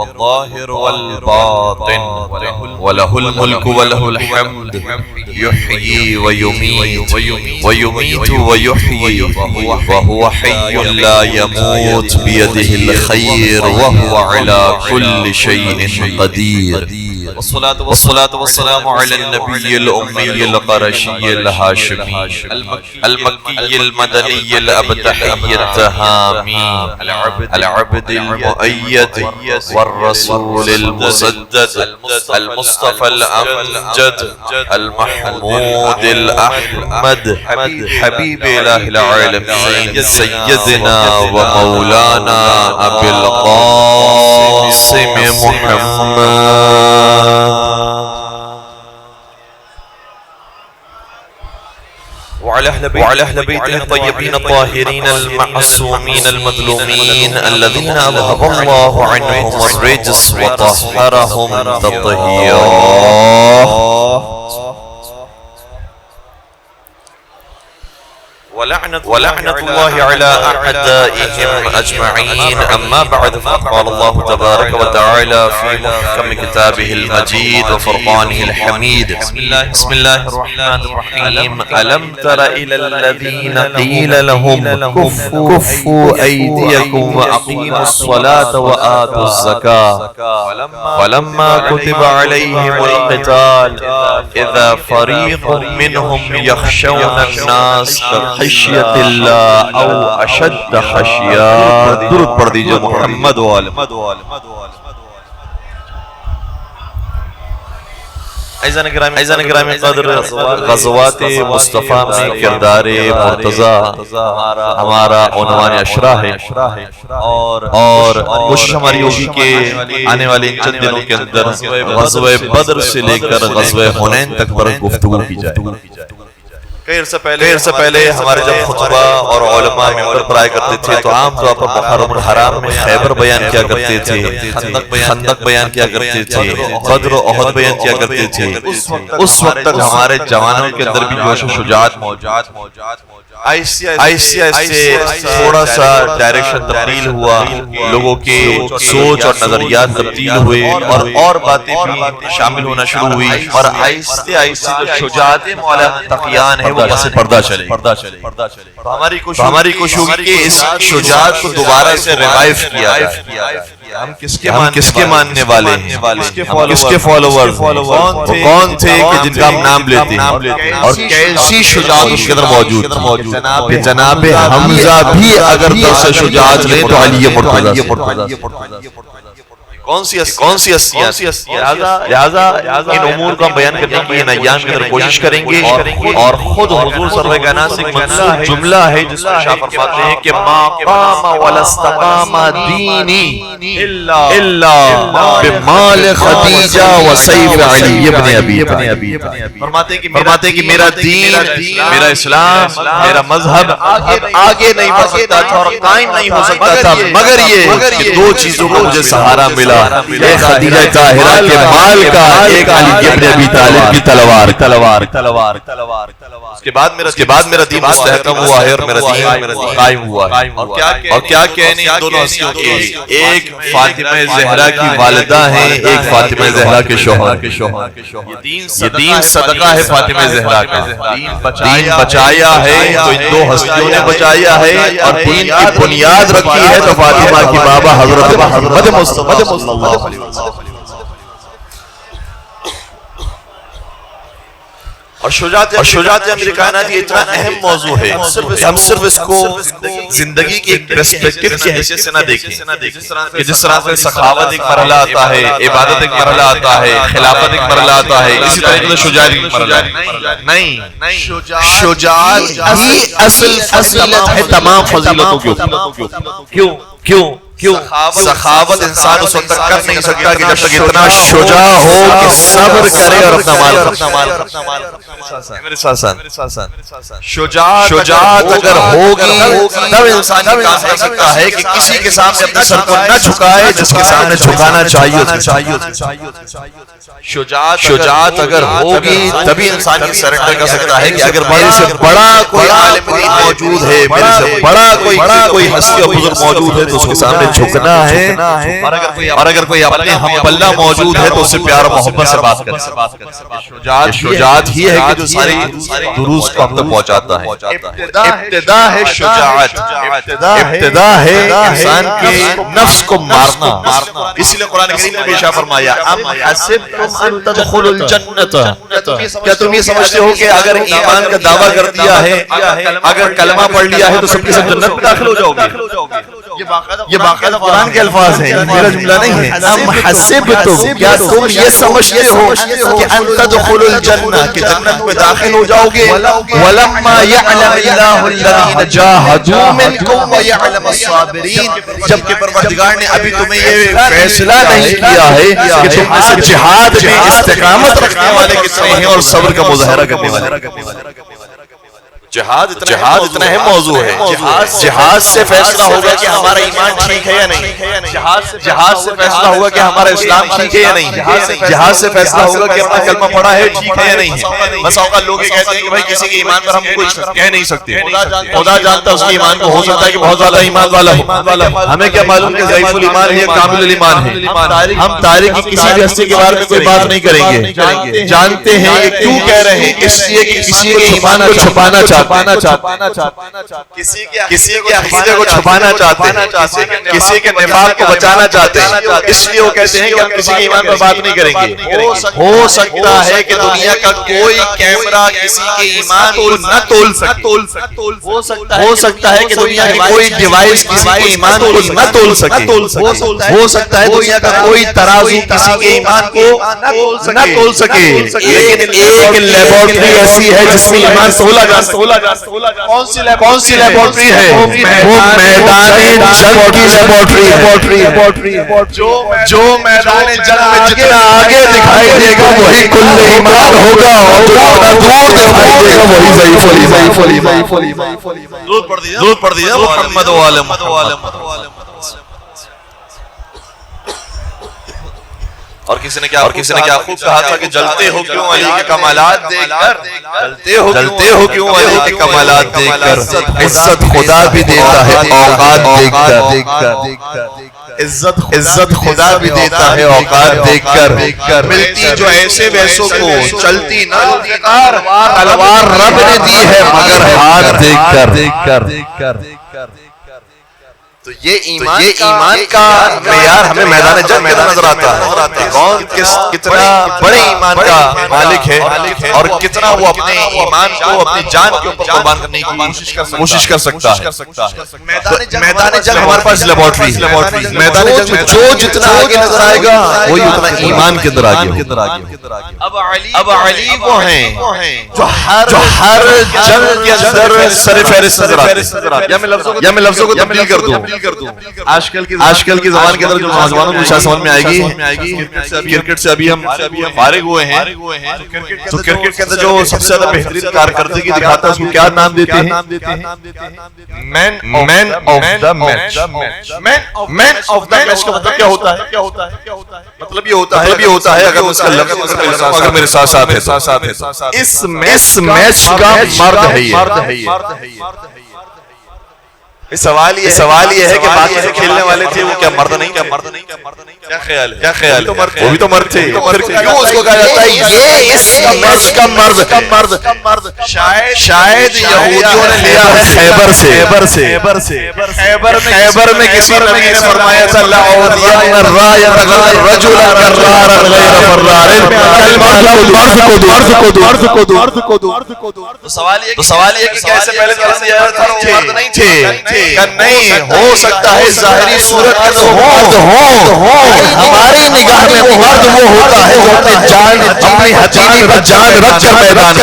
والظاهر والباطن وله الملك وله الحمد يحيي ويميت ويحيي وهو حي لا يموت بيده الخير وهو على كل شيء قدير. والصلاة والسلام على النبي الأمي القرشي الهاشمي المكي المدني الأبتحي التهامي العبد المؤيد والرسول المسدد المصطفى الأمجد المحمود الأحمد حبيب إله العالمين سيدنا ومولانا أبي القاسم محمد وعلى أهل بيته الطيبين الطاهرين المعصومين المظلومين الذين أذهب الله عنهم الرجس وطهرهم تطهيرا. ولعنة الله على أعدائهم أجمعين. أما بعد، فقال الله تبارك وتعالى في محكم كتابه المجيد وفرقانه الحميد: بسم الله الرحمن الرحيم. ألم تر إلى الذين قيل لهم كفوا أيديكم وأقيموا الصلاة وآتوا الزكاة ولما كتب عليهم القتال إذا فريق منهم يخشون الناس خشیت اللہ او اشد خشیہ. درود پڑھ دیجئے محمد وآلہ. عزیزان گرامی قدر، غزوات مصطفیٰ میں کردار مرتضیٰ ہمارا عنوان اشرا ہے، اور کوشش ہماری ہوگی کہ آنے والے ان چند دنوں کے اندر غزوہ بدر سے لے کر غزوہ حنین تک پر گفتگو کی جائے. کئی عرصہ پہلے ہمارے جب خطبہ اور علماء ممبر پر آئے کرتے تھے تو عام طور پر محرم الحرام میں خیبر بیان کیا کرتے تھے، خندق بیان کیا کرتے تھے، بدر و احد بیان کیا کرتے تھے. اس وقت تک ہمارے جوانوں کے اندر بھی جوش و شجاعت موجود. آہستہ تھوڑا سا ڈائریکشن تبدیل ہوا، لوگوں کے سوچ اور نظریات تبدیل ہوئے اور باتیں بھی شامل ہونا شروع ہوئی، اور آہستہ جو شجاعت مولا تقیان ہے وہ بس پردہ چلے. ہماری کوشش ہوگی کہ اس شجاعت کو دوبارہ سے ریوائیو کیا جائے. ہم کس کے ماننے والے ہیں، کس کے فالوورز، کون تھے کہ جن کا ہم نام لیتے ہیں، اور کیسی شجاعت اس کے اندر موجود کہ جناب حمزہ بھی اگر درس شجاعت لیں تو علی مرتضیٰ. کون سی ہستیاں؟ لہذا ان امور کا بیان کرنے کی ان ایام کے اندر کوشش کریں گے، اور خود حضور صلی اللہ علیہ وسلم سے ایک منسوخ جملہ ہے جس میں شاہ فرماتے ہیں کہ ما قام ولا استقام دینی الا بمال خدیجہ وسیف علی ابن ابی طالب. فرماتے ہیں کہ میرا دین، میرا اسلام، میرا مذہب آگے نہیں بڑھ سکتا تھا اور قائم نہیں ہو سکتا تھا مگر یہ کہ دو چیزوں کو مجھے سہارا ملا، ایک خدیجہ طاہرہ کے مال کا، ایک علی ابن ابی طالب کی تلوار. اس کے بعد میرا دین مستحکم ہوا ہے اور میرا دین قائم ہوا ہے. اور کیا کہنے ان دونوں ہستیوں کے، ایک فاطمہ زہرا کی والدہ ہیں، ایک فاطمہ زہرا کے شوہر. یہ دین صدقہ ہے فاطمہ زہرا کا. دین بچایا ہے تو ان دو ہستیوں نے بچایا ہے، اور دین کی بنیاد رکھی ہے تو فاطمہ کی بابا حضرت محمد مصطفیٰ صلی اللہ علیہ وسلم. اور شجاعت امیر کائنات یہ اتنا اہم موضوع ہے کہ ہم صرف اس کو زندگی کی ایک پرسپیکٹیو کی حیثیت سے نہ دیکھیں کہ جس طرح سے سخاوت ایک مرحلہ آتا ہے، عبادت ایک مرحلہ آتا ہے، خلافت ایک مرحلہ آتا ہے، اسی طرح سے شجاعت ایک مرحلہ ہے. نہیں، شجاعت ہی اصل فضیلت ہے تمام فضیلتوں کی. کیوں؟ سخاوت انسان اس وقت تک کر نہیں سکتا کہ جب تک اتنا شجاع ہو کہ صبر کرے اور اپنا مال. شجاعت اگر ہوگی تب انسان یہ کام کر سکتا ہے کہ کسی کے سامنے اپنے سر کو نہ جھکائے جس کے سامنے جھکانا چاہیے. شجاعت اگر ہوگی تبھی انسان یہ سرنڈر کر سکتا ہے کہ اگر میرے سے بڑا کوئی عالم دین موجود ہے، میرے سے بڑا کوئی ہستی اور بزرگ موجود ہے تو اس کے سامنے جھکنا ہے، اور اگر کوئی اپنے ہم پلہ موجود ہے تو اسے پیار محبت سے بات کرے۔ شجاعت ہی ہے کہ جو ساری دروس کو ہم تک پہنچاتا ہے۔ ابتدا ہے شجاعت، ابتدا ہے انسان کے نفس کو مارنا۔ اس لیے قرآن کریم نے بھی ارشاد فرمایا ام حسبتم ان تدخلوا الجنت، کیا تم یہ سمجھتے ہو کہ اگر ایمان کا دعویٰ کر دیا ہے، اگر کلمہ پڑھ لیا ہے تو سب کے سب جنت میں داخل ہو جاؤ گے؟ یہ باقاعدہ قرآن کے الفاظ ہیں، میرا جملہ نہیں ہے۔ ام حسبتم، کیا تم یہ سمجھتے ہو کہ ان تدخلوا الجنہ، کہ جنت میں داخل ہو جاؤ گے؟ ولما يعلم الله الذين جاهدوا منكم ويعلم الصابرين، جبکہ پروردگار نے ابھی تمہیں یہ فیصلہ نہیں کیا ہے کہ تم میں سے جہاد میں استقامت رکھنے والے کتنے ہیں اور صبر کا مظاہرہ کرنے والے۔ جہاد اتنا اہم موضوع ہے۔ جہاد سے فیصلہ ہوگا کہ ہمارا ایمان ٹھیک ہے یا نہیں، جہاد سے فیصلہ ہوگا کہ ہمارا اسلام ٹھیک ہے یا نہیں، جہاد سے فیصلہ ہوگا کہ اپنا کلمہ پڑھا ہے ٹھیک ہے یا نہیں ہے۔ بس اوقات لوگ یہ کہتے ہیں کہ بھائی کسی کے ایمان پر ہم کچھ کہہ نہیں سکتے، خدا جانتا اس کے ایمان کو، ہو سکتا ہے کہ بہت زیادہ ایمان والا ہو، ہمیں کیا معلوم کہ ضعیف الایمان ہے یا کامل الایمان ہے۔ ہم تاریخ کی کسی بھی ہستی کے بارے میں کوئی بات نہیں کریں گے، جانتے ہیں یہ کیوں کہہ رہے ہیں، اس لیے کہ کسی کے ایمان کو چھپانا چاہتے ہیں، کسی کے عقیدے کو چھپانا چاہتے ہیں، کسی کے نفاق کو بچانا چاہتے ہیں، اس لیے وہ کہتے ہیں کہ ہم کسی کے ایمان پر بات نہیں کریں گے۔ ہو سکتا ہے کہ دنیا کا کوئی کیمرہ کسی کے ایمان کو نہ تول سکے، ہو سکتا ہے کہ دنیا کی کوئی ڈیوائس کسی کے ایمان کو نہ تول سکے، ہو سکتا ہے دنیا کا کوئی ترازو کسی کے ایمان کو نہ تول سکے، لیکن ایک لیبارٹری ایسی ہے جس میں ایمان تولا جا سکتا۔ کون سی لیبارٹری ہے؟ وہ میدان جنگ کی لیبارٹری ہے۔ جو میدان جنگ میں جتنا آگے دکھائی دے گا وہی کل ایمان ہوگا، اور جو دور دکھائی دے گا وہی ضعیف الایمان۔ درود پڑھ دیجیے محمد و آل محمد۔ اور کسی نے کیا خوب کہا تھا کہ جلتے ہو کیوں علی کے کمالات دیکھ کر، جلتے ہو کیوں علی کے کمالات دیکھ کر، عزت خدا بھی دیتا ہے اوقات دیکھ کر، عزت خدا بھی دیتا ہے اوقات دیکھ کر، ملتی جو ایسے ویسوں کو چلتی نہ تلوار رب نے دی ہے مگر ہاتھ دیکھ کر۔ تو یہ ایمان کا معیار ہمیں میدان جنگ میں نظر آتا ہے، کون کتنا بڑے ایمان کا مالک ہے اور کتنا وہ اپنے ایمان کو اپنی جان کے اوپر قربان کرنے کی کوشش کر سکتا ہے۔ میدان جنگ ہمارے پاس لیبارٹری، میدان جنگ میں جو جتنا آگے نظر آئے گا وہی اتنا ایمان کے اندر آگے۔ اب علی وہ ہیں جو ہر جنگ کے اندر سر فہرست نظر آتے ہیں۔ یا میں لفظوں کو تبدیل کر دوں، آج کل کی زبان کے اندر جو نوجوانوں کو شاید سمجھ میں آئے گی، کرکٹ سے ابھی ہم فارغ ہوئے ہیں، تو کرکٹ کے اندر جو سب سے زیادہ بہترین کارکردگی دکھاتا ہے اس کو کیا نام دیتے ہیں؟ Man of the match. Man of the match کا مطلب کیا ہوتا ہے؟ مطلب یہ ہوتا ہے اگر اس کا لفظ میرے ساتھ ہے، اس میچ کا مرد ہے یہ۔ سوال یہ ہے کہ باقی جو کھیلنے والے تھے وہ کیا مرد نہیں؟ کیا خیال ہے؟ وہ بھی تو مرد تھے، پھر کیوں اس کو کہا جاتا ہے یہ اس میچ کا مرد؟ شاید یہودیوں نے لیا ہے خیبر سے۔ خیبر میں کسی نبی نے فرمایا تھا لَأُعْطِيَنَّ الرَّايَةَ رَجُلًا كَرَّارًا غَيْرَ فَرَّارٍ۔ تو سوال یہ کہ کیسے پہلے جلد دیا تھا وہ مرد نہیں تھے؟ کہ نہیں، ہو سکتا ہے ظاہری صورت کے تو مرد ہو، ہماری نگاہ میں مرد وہ ہوتا ہے جو اپنی جان، اپنی ہتھیلی پر جان رکھ کر میدان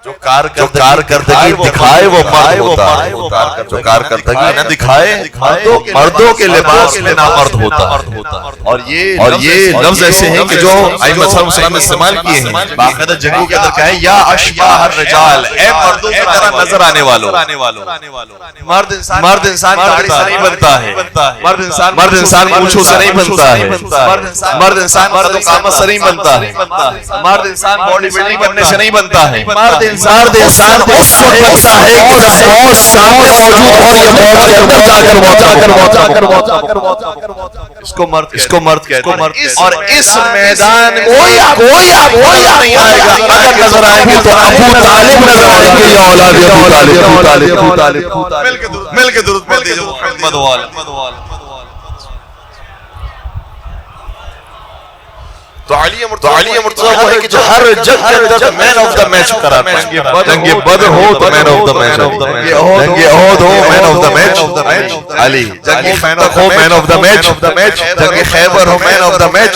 جو کارکردگی دکھائے وہ مرد ہوتا ہے، جو کارکردگی نہ دکھائے مردوں کے لباس میں نامرد ہوتا ہے۔ اور یہ لفظ ایسے ہیں کہ ائمہ سلام نے استعمال کیے ہیں باقاعدہ جنگوں کے اندر کہا ہے یا اشباح الرجال، اے مردوں کی طرح نظر آنے والوں. مرد انسان داڑھی سے نہیں بنتا ہے، مرد انسان مونچھوں سے نہیں بنتا ہے، مرد انسان قد و قامت سے نہیں بنتا ہے، مرد انسان باڈی بلڈنگ کرنے سے نہیں بنتا ہے. مرد انسان اس وقت بنتا ہے کہ اور سامنے موجود ہو، یہ موت کے اندر جا کر اس کو مرد کہتے ہیں. اور اس میدان کوئی نہیں آئے گا. اگر نظر آئیں گے تو ابو طالب نظر آئیں گے یا اولاد ابو طالب. مل کے درود پڑھ دیجئے محمد وآل. تو علی مرتضیٰ وہ ہے کہ جو ہر جنگ کے اندر مین آف دا میچ کراتا ہے. جنگ بدر ہو تو مین آف دا میچ، جنگ احد ہو مین آف دا میچ علی، جنگ خندق ہو مین آف دا میچ، جنگ خیبر ہو مین آف دا میچ،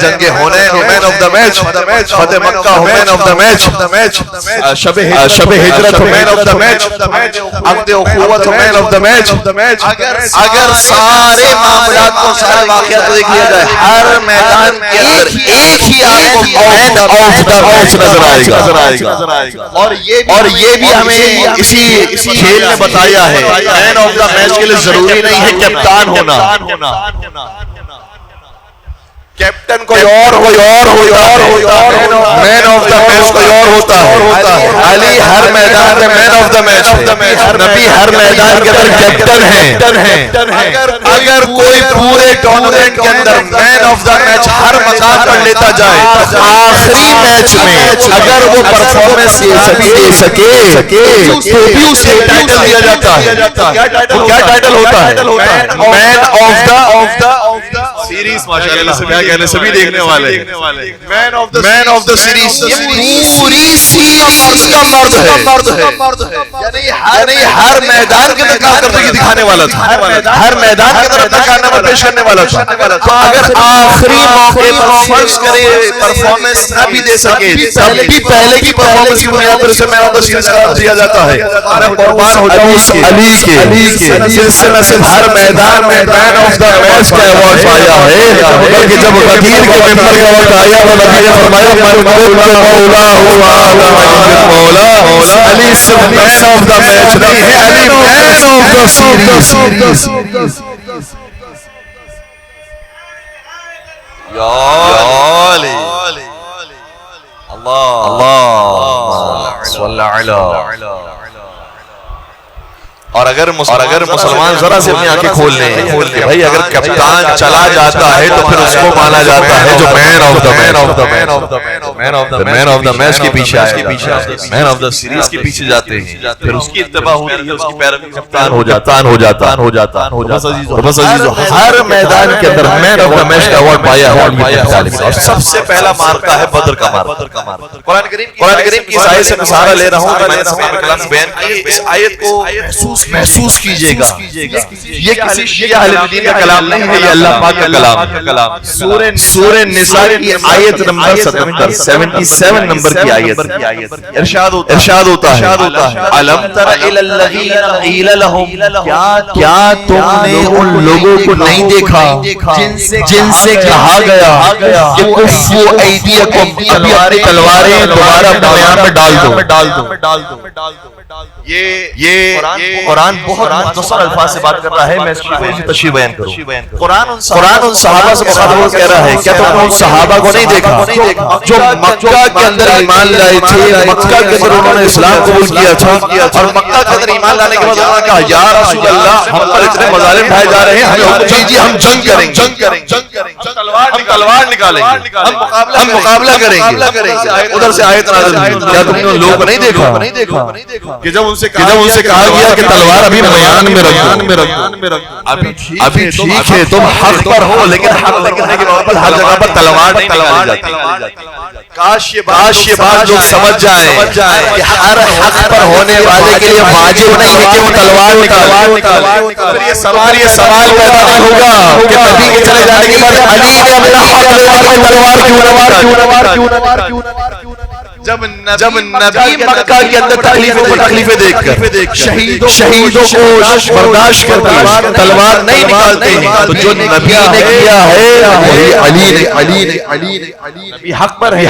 جنگ حنین ہو مین آف دا میچ، فتح مکہ ہو مین آف دا میچ، شب ہجرت ہو مین آف دا میچ، عقد اخوت ہو مین آف دا میچ. اگر سارے معاملات کو، سارے واقعات کو دیکھ لیا جائے، ہر میدان کے اندر ایک ہی آپ کو مین آف دا میچ نظر آئے گا. اور یہ بھی ہمیں اسی کھیل میں بتایا ہے مین آف دا میچ کے لیے ضروری نہیں ہے کپتان ہونا. کیپٹن کوئی اور مین آف دا میچ کوئی اور ہوتا ہے. علی ہر میدان میں مین آف دا میچ ہے، نبی ہر میدان کے اندر کیپٹن ہے. اگر کوئی پورے ٹورنامنٹ کے اندر مین آف دا میچ ہر مقام پر لیتا جائے تو آخری میچ میں اگر وہ پرفارمنس دے سکے تو بھی اسے ٹائٹل دیا جاتا ہے. کیا ٹائٹل ہوتا ہے؟ مین آف دا سیریز. ماشاءاللہ سے کیا کہنے سبھی دیکھنے والے مین آف دا سیریز. یہ پوری سیریز کا مرد ہے، یعنی ہر میدان کے اندر کارکردگی دکھانے والا تھا، ہر میدان کے اندر اپنا کارنامہ پیش کرنے والا تھا. تو اگر آخری موقع پر فرض کرے پرفارمنس نہ بھی دے سکے تب بھی پہلے کی پرفارمنس کی بنیاد پر اسے مین آف دا سیریز قرار دیا جاتا ہے. قربان ہو جاؤں علی کے جس سے نہ صرف ہر میدان میں مین آف دا میچ کا ایوارڈ پایا ہے، بلکہ جب غدیر کے ممبر کا وقت آیا تو نبی نے فرمایا من مولا مولا علی صرف مین آف دا میچ نہیں ہے، علی مین آف دا سیریز. یا علی اللہ صلی علی. اور اگر مسلمان ذرا سے اپنی آنکھیں کھول لیں کہ بھائی اگر کپتان چلا جاتا ہے تو پھر اس کو مانا جاتا ہے جو مین آف دا میچ کے پیچھے آئے، مین آف دا سیریز کے پیچھے جاتے ہیں، پھر اس کی اتباع ہوتی ہے، اس کی پیروی کپتان ہو جاتا. بس عزیزو ہر میدان کے اندر مین آف دا میچ کا ایوارڈ پایا ہے. اور سب سے پہلا مارکا ہے بدر کا مارکا. قرآن کریم کی اس آیت سے مشارہ لے رہا ہوں کہ میں نے اپنے کلام بیان کی. اس آیت کو محسوس کیجئے گا، یہ کسی شیعہ اہل دین کا کلام نہیں ہے، یہ اللہ پاک کا کلام. سورہ نساء کی آیت نمبر 77 نمبر کی آیت ارشاد ہوتا ہے الم تر الی الذین قیل لهم، کیا تم نے ان لوگوں کو نہیں دیکھا جن سے کہا گیا کہ کفوا ایدیکم، ابھی اپنی تلواریں دوبارہ اپنے میان میں ڈال دو. یہ قرآن بہت مختصر الفاظ سے بات کر رہا ہے. میں اس کی تشریح بیان کروں. قرآن ان صحابہ سے مخاطب کہہ رہا ہے کیا تم نے ان صحابہ کو نہیں دیکھا جو مکہ کے اندر ایمان لائے تھے، مکہ کے اندر انہوں نے اسلام قبول کیا تھا، اور مکہ کے اندر ایمان لانے کے بعد انہوں نے کہا یا رسول اللہ ہم پر اتنے مظالم ڈھائے جا رہے ہیں، ہم جنگ کریں گے، ہم تلوار نکالیں گے، ہم مقابلہ کریں گے. ادھر سے آیت نازل ہوئی کیا تم نے ان لوگوں کو نہیں دیکھا کہ جب ان سے کہا گیا کہ تلوار ابھی میان میں رکھو، ابھی ٹھیک ہے تم حق پر ہو لیکن حق کرنے کے بعد ہر جگہ پر تلوار نہیں نکالی جاتی. کاش یہ بات لوگ سمجھ جائیں کہ ہر حق پر ہونے والے کے لیے واجب نہیں ہے کہ وہ تلوار نکالے. پھر یہ سوال پیدا ہوگا کہ نبی کے چلے جانے کے بعد علی نے اپنا حق تلوار کیوں نہ جب نبی مکہ کے اندر تکلیفوں پر تکلیفیں دیکھ کر شہیدوں کو برداشت کرتے تلوار نہیں نکالتے ہیں، تو جو نبی نے کیا ہے وہی علی نے حق پر ہے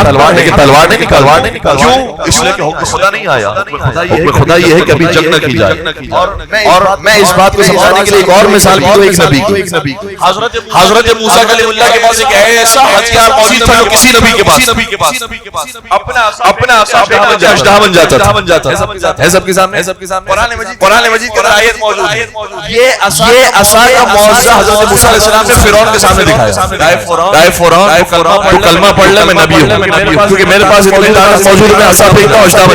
تلوار نہیں نکالتے۔ کیوں؟ اس لیے کہ حکم خدا نہیں آیا، حکم خدا یہ ہے کہ ابھی جنگ نہ کی جائے۔ اور میں اس بات کو سمجھانے کے لیے ایک اور مثال کی تو ایک نبی کی، حضرت موسیٰ کلیم اللہ کے پاس ایک ایسا ہتھیار موجود تھا جو کسی نبی کے پاس اپنا اژدہا بن جاتا ہے۔ سب کے سامنے قرآن مجید کے اندر آیت موجود ہے، یہ عصا کا معجزہ حضرت موسیٰ علیہ السلام نے فرعون کے سامنے دکھایا۔ اے فرعون تو کلمہ پڑھ لے، میں نبی ہوں، کیونکہ میرے پاس اتنی طاقت موجود ہے، میں عصا پھینکتا ہوں اژدہا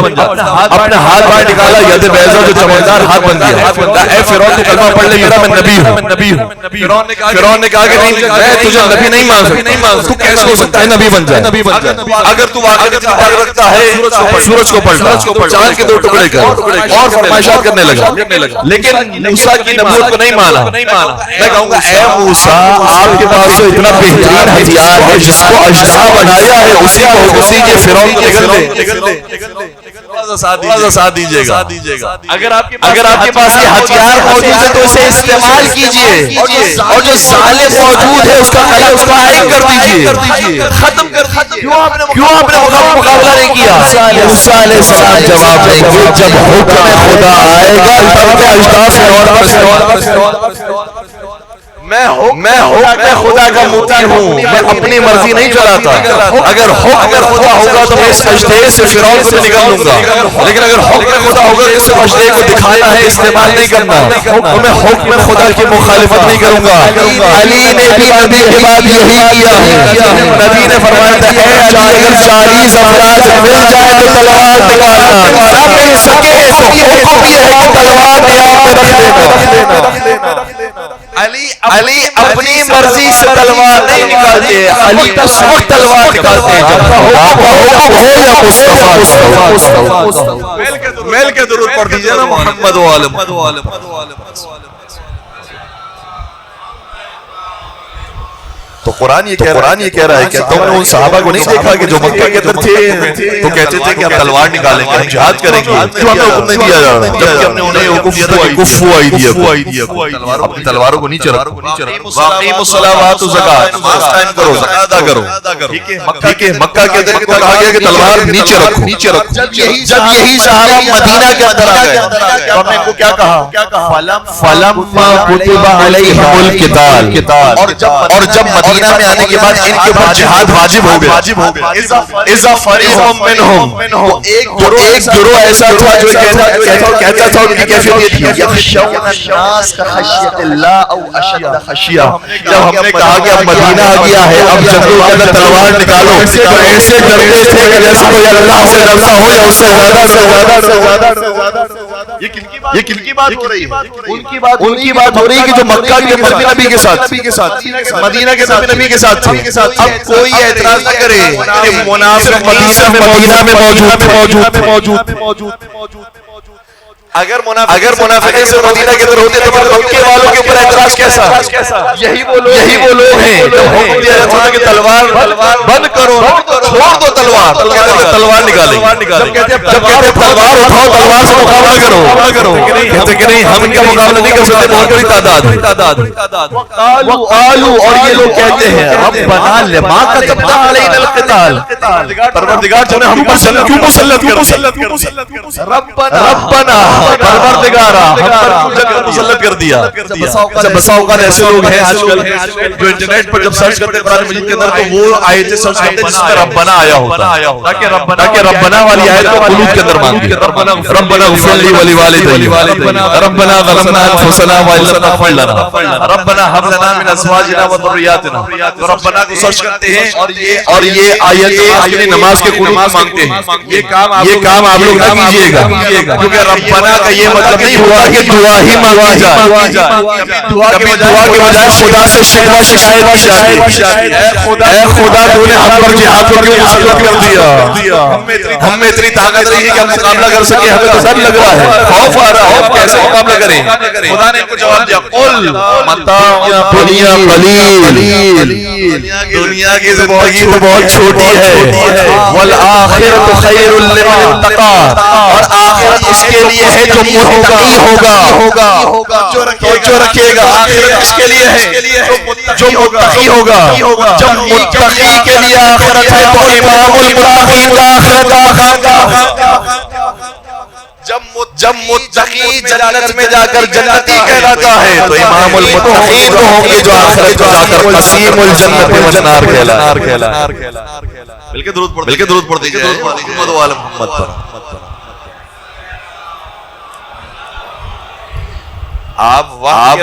بن جاتا۔ اپنا ہاتھ باہر نکالا، ید بیضا جو چمکدار ہاتھ بن گیا۔ اے فرعون تو کلمہ پڑھ لے میرا، میں نبی ہوں۔ فرعون نے کہا کہ نہیں، میں تجھے نبی نہیں مان سکتا، تو کیسے ہو سکتا ہے نبی بن جائے؟ اگر تو واقعی طاقت رکھتا ہے سورج کو پلٹا، چاند کے 2 ٹکڑے کر اور فرمائشات کرنے لگا، لیکن موسیٰ کی نبوت کو نہیں مانا۔ میں کہوں گا اے موسیٰ، آپ کے پاس تو اتنا بہترین ہتھیار ہے، جس کو اژدہا بنایا ہے، اسی کو حکم دیجیے فرعون کو نگل دے۔ ساتھ دیجیے گا۔ اگر آپ کے پاس یہ ہتھیار موجود ہے تو اسے استعمال کیجیے، اور جو ظالم موجود ہے اس کا قلم قائم کر دیجیے، ختم کر دیجیے۔ کیوں آپ نے مقابلہ نہیں کیا؟ موسیٰ علیہ السلام جواب دیں گے جب حکم خدا آئے گا تب میں اژدہا فرعون پر میں حکم خدا کا مطیع ہوں، میں اپنی مرضی نہیں چلاتا۔ اگر حکم خدا ہوگا تو میں اس اژدہے سے فرعون کو نکال لوں گا، لیکن اگر حکم خدا ہوگا تو اس اژدہے کو دکھانا ہے، استعمال نہیں کرنا، تو میں حکم خدا کی مخالفت نہیں کروں گا۔ علی نے بھی نبی کے بعد یہی کیا ہے۔ نبی نے فرمایا تھا اے علی، اگر 40 افراد مل جائے تو تلوار نکالنا، نہ مل سکے تو حکم یہ ہے کہ تلوار نیام پہ رکھ دینا۔ علی اپنی مرضی سے تلوار نہیں نکالتے، علی اس وقت تلوار نکالتے ہیں جب آپ کا حکم ہو یا مصطفیٰ۔ میل کے درود پڑھ دیجئے نا محمد و آل محمد۔ تو قرآن یہ کہہ رہا ہے کہ تم نے ان صحابہ کو نہیں دیکھا کہ جو مکہ کے اندر تھے تو کہتے تھے کہ ہم تلوار نکالیں گے، ہم جہاد کریں گے، کیوں ہمیں حکم نہیں دیا جا رہا؟ جبکہ ہم نے انہیں حکم دیا تھا کہ کفو ایدیکم، اپنی تلواروں کو نیچے رکھو۔ واقعی الصلاوات والزکات، نماز قائم کرو، زکات ادا کرو۔ ٹھیک ہے، مکہ کے اندر کہا گیا کہ تلوار نیچے رکھو۔ جب یہی صحابہ مدینہ کے اندر آ گئے تو ہم نے ان کو کیا کہا؟ فلما کتب علیہم القتال، اور جب مدینہ میں آنے کے بعد ان کے اوپر جہاد واجب ہو گیا۔ اذا فریق منہم، ایک گروہ ایسا تھا جو کہتا تھا، ان کی کیفیت یہ تھی یخشون الناس کخشیۃ اللہ او اشد خشیہ۔ جب ہم نے کہا کہ اب مدینہ آ گیا ہے، اب جنگوں کے اندر تلوار نکالو، تو ایسے ڈرتے تھے کہ جیسے کوئی اللہ سے ڈرتا ہو یا اس سے زیادہ۔ یہ کن کی بات ہو رہی ہے؟ ان کی بات ہو رہی ہے کہ جو مکہ کے نبی کے ساتھ، مدینہ کے نبی کے ساتھ تھے۔ اب کوئی اعتراض نہ کرے کہ منافق مدینہ میں موجود۔ اگر منافقین سے مدینہ کے اندر ہوتے تو مکے والوں کے اوپر اعتراض کیسا؟ یہی وہ لوگ ہیں جب حکم دیا جاتا تھا کہ تلوار بند کرو، چھوڑ دو تلوار، تلوار نکالیں۔ جب کہتے ہیں تلوار اٹھاؤ، تلوار سے مقابلہ کرو، کہتے کہ نہیں ہم ان کا مقابلہ نہیں کر سکتے، بہت بڑی تعداد۔ وقالوا، اور یہ لوگ کہتے ہیں ربنا لما كتبت علينا القتال، پروردگار تو نے ہم پر کیوں مسلط کر؟ ربنا پروردگارا ہم پر مسلط کر دیا۔ بسا اوقات ایسے لوگ ہیں آج کل جو انٹرنیٹ پر جب سرچ کرتے ہیں قرآن مجید کے اندر تو وہ آیتیں سرچ کرتے ہیں جس میں ربنا آیا ہوتا ہے، تاکہ ربنا والی آیت کو قلوب کے اندر مانگے، ربنا اغفر لی ولوالدی، ربنا ظلمنا انفسنا وان لم تغفر لنا، ربنا هب لنا من ازواجنا وذرياتنا۔ ربنا کو سرچ کرتے ہیں اور یہ آیتیں اپنی نماز کے قلوب مانگتے ہیں۔ یہ کام آپ لوگ نہ کیجیے گا، کیونکہ ربنا کا یہ مطلب نہیں ہوا کہ دعا ہی مانگی جائے، کبھی دعا کے بجائے خدا سے شکوہ شکایت کی جاتی ہے۔ اے خدا تو نے ہم پر جہاد کو کیوں مسلط کر دیا؟ ہم میں اتنی طاقت نہیں ہے کہ ہم مقابلہ کر سکیں، ہمیں تو ڈر لگ رہا ہے، خوف آ رہا ہے، کیسے مقابلہ کریں؟ خدا نے ان کو جواب دیا قل متاع دنیا قلیل، دنیا کی زندگی تو بہت چھوٹی ہے، والآخرۃ خیر لمن اتقی، اور آخرت اس کے لیے ہے جو متقی ہوگا، جو رکھے گا، آخرت اس کے لیے ہے جو متقی ہوگا، جب متقی کے لیے آخرت ہے تو امام المتقین کا آخرت جب متقی جنت میں جا کر جنتی کہلاتا ہے تو امام المتقین تو ہوں گے جو آخرت کو جا کر قسیم الجنت والنار کہلا۔ بلکہ درود پڑھ دیجئے محمد و آل محمد پر۔ آپ واہ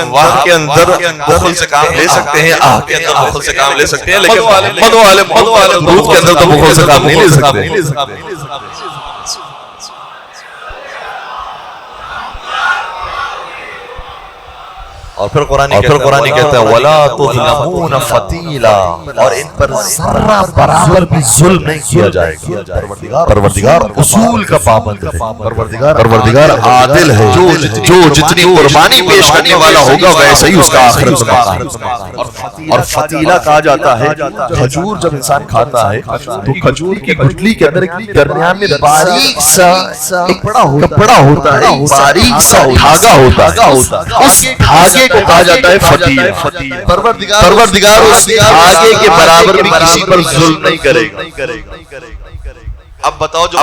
کے اندر بخل سے کام لے سکتے ہیں، آہ کے اندر بخل سے کام لے سکتے ہیں، لیکن محمد و آل محمد درود کے اندر تو بخل سے کام نہیں لے سکتے۔ اور پھر قرآن کہتا ہے وَلَا تُظْلَمُونَ فَتِيلًا، اور ان پر ذرہ برابر بھی ظلم نہیں کیا جائے گا۔ پروردگار اصول کا پابند ہے، پروردگار عادل ہے، جو جتنی قربانی پیش کرنے والا ہوگا ویسے ہی اس کا آخرت میں۔ اور فتیلہ کہا جاتا ہے کھجور جب انسان کھاتا ہے تو کھجور کی گٹلی کے اندر ایک درمیان میں باریک سا کپڑا ہوتا ہے، باریک سا دھاگا ہوتا ہے، اس دھاگے کو کہا جاتا ہے فتیل۔ پروردگار اس دھاگے کے برابر بھی کسی پر ظلم نہیں کرے گا۔ اب بتاؤ جو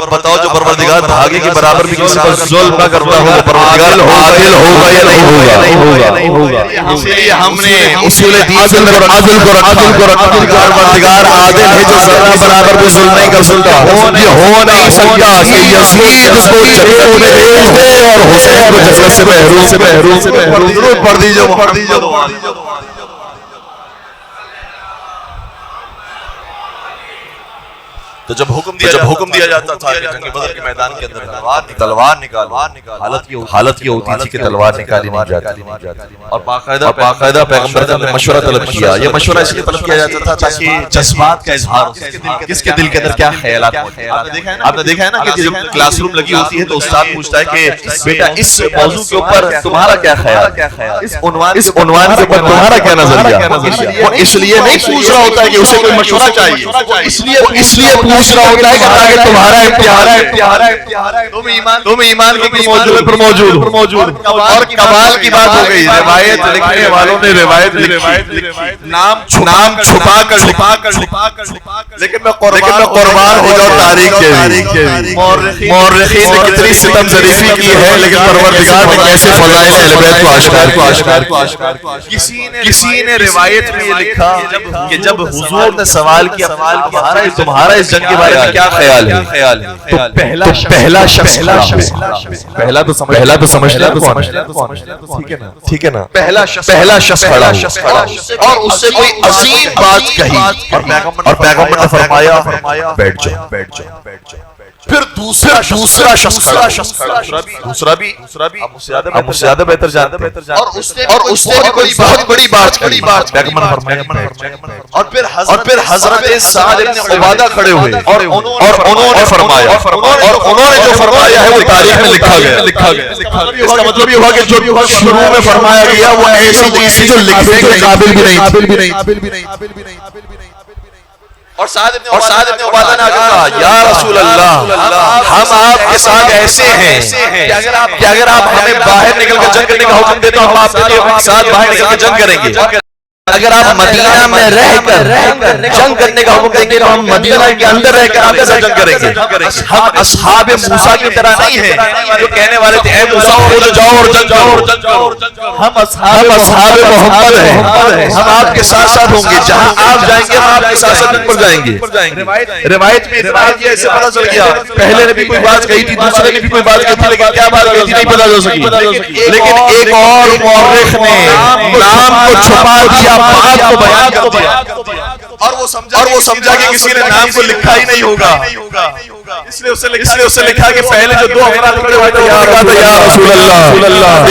پروردگار دھاگے کے برابر بھی کسی پر ظلم نہ کرتا ہو تو پروردگار عادل ہوگا یا نہیں ہوگا؟ اس لیے ہم نے اصول دین کے اندر عدل کو رکھا۔ پروردگار عادل ہے جو ذرہ برابر بھی ظلم نہیں کر سکتا۔ یہ ہو نہیں سکتا کہ یزید کو جنت میں بھیج دے اور حسین کو جنت سے محروم۔ درود پڑھ دیجئے۔ تو جب حکم دیا جاتا تھا کہ جنگ بدر کے میدان کے اندر تلوار نکالو، حالت یہ ہوتی تھی کہ تلوار نکالی نہیں جاتی، اور باقاعدہ پیغمبر نے مشورہ طلب کیا۔ یہ مشورہ اس لیے طلب کیا جاتا تھا تاکہ جذبات کا اظہار ہو، کس کے دل کے اندر کیا خیالات ہوتے ہیں۔ آپ نے دیکھا ہے نا کہ جب کلاس روم لگی ہوتی ہے تو استاد پوچھتا ہے کہ بیٹا اس موضوع کے اوپر تمہارا کیا خیال، اس عنوان کے اوپر تمہارا کیا نظریہ۔ وہ اس لیے نہیں پوچھ رہا ہوتا ہے کہ اسے کوئی مشورہ چاہیے، اس لیے پوچھ رہا ہوتا ہے کہ تاکہ تمہارا امتحان تم ایمان کے موضوع پر موجود۔ اور کمال کی بات ہو گئی، روایت لکھنے والوں نے روایت لکھی، نام چھپا کر، لیکن میں قربان ہو جاؤں تاریخ کے۔ مورخین نے کتنی ستم ظریفی کی ہے، لیکن پروردگار نے کیسے فضائل اہل بیت کو آشکار کیا۔ کسی نے روایت میں یہ لکھا کہ جب حضور نے سوال کیا تمہارا اس جنگ کے بارے میں کیا خیال ہے، تو پہلا شخص پہلا تو سمجھتا ہے، ٹھیک ہے نا، پہلا شخص کھڑا اور اس سے کوئی عظیم بات کہی، اور پیغمبر نے فرمایا بیٹھ جاؤ۔ پھر دوسرا شخص کھڑا، دوسرا بھی اب مجھ سے زیادہ بہتر جانتے ہیں، اور اس نے کوئی بہت بڑی بات کہی، پیغمبر نے فرمایا، اور پھر حضرت سعد بن عبادہ کھڑے ہوئے اور انہوں نے فرمایا، اور انہوں نے جو فرمایا ہے وہ تاریخ میں لکھا گیا۔ اس کا مطلب یہ ہوا کہ جو شروع میں فرمایا گیا وہ ایسی چیز جو لکھنے کے قابل بھی نہیں۔ اور سعد بن عبادہ نے کہا یا رسول اللہ، ہم آپ کے ساتھ ایسے ہیں کہ اگر آپ ہمیں باہر نکل کر جنگ کرنے کا حکم دے تو ہم آپ کے ساتھ باہر نکل کر جنگ کریں گے۔ اگر آپ مدینہ میں رہ کر جنگ کرنے کا حکم دیں گے تو ہم مدینہ کے اندر رہ کر آپ کے ساتھ جنگ کریں گے۔ ہم اصحاب موسیٰ کی طرح نہیں ہیں جو کہنے والے تھے اے موسیٰ خود جاؤ اور جنگ کرو۔ ہم اصحاب محمد ہیں، ہم آپ کے ساتھ ساتھ ہوں گے، جہاں آپ جائیں گے ہم آپ کے ساتھ ساتھ جنگ پر جائیں گے۔ روایت میں یہ ایسے پتہ چل گیا، پہلے نے بھی کوئی بات کہی تھی، دوسرے نے بھی کوئی بات کہی تھی، لیکن کیا بات کہی تھی نہیں پتہ چل سکی، لیکن ایک اور مورخ نے نام کو چھپا دیا، بات کو بیان کر دیا، اور وہ سمجھا کہ کسی نے نام کو لکھا ہی نہیں ہوگا، اس لیے اسے لکھا کہ پہلے جو دو افراد کھڑے ہوئے تھے یا رسول اللہ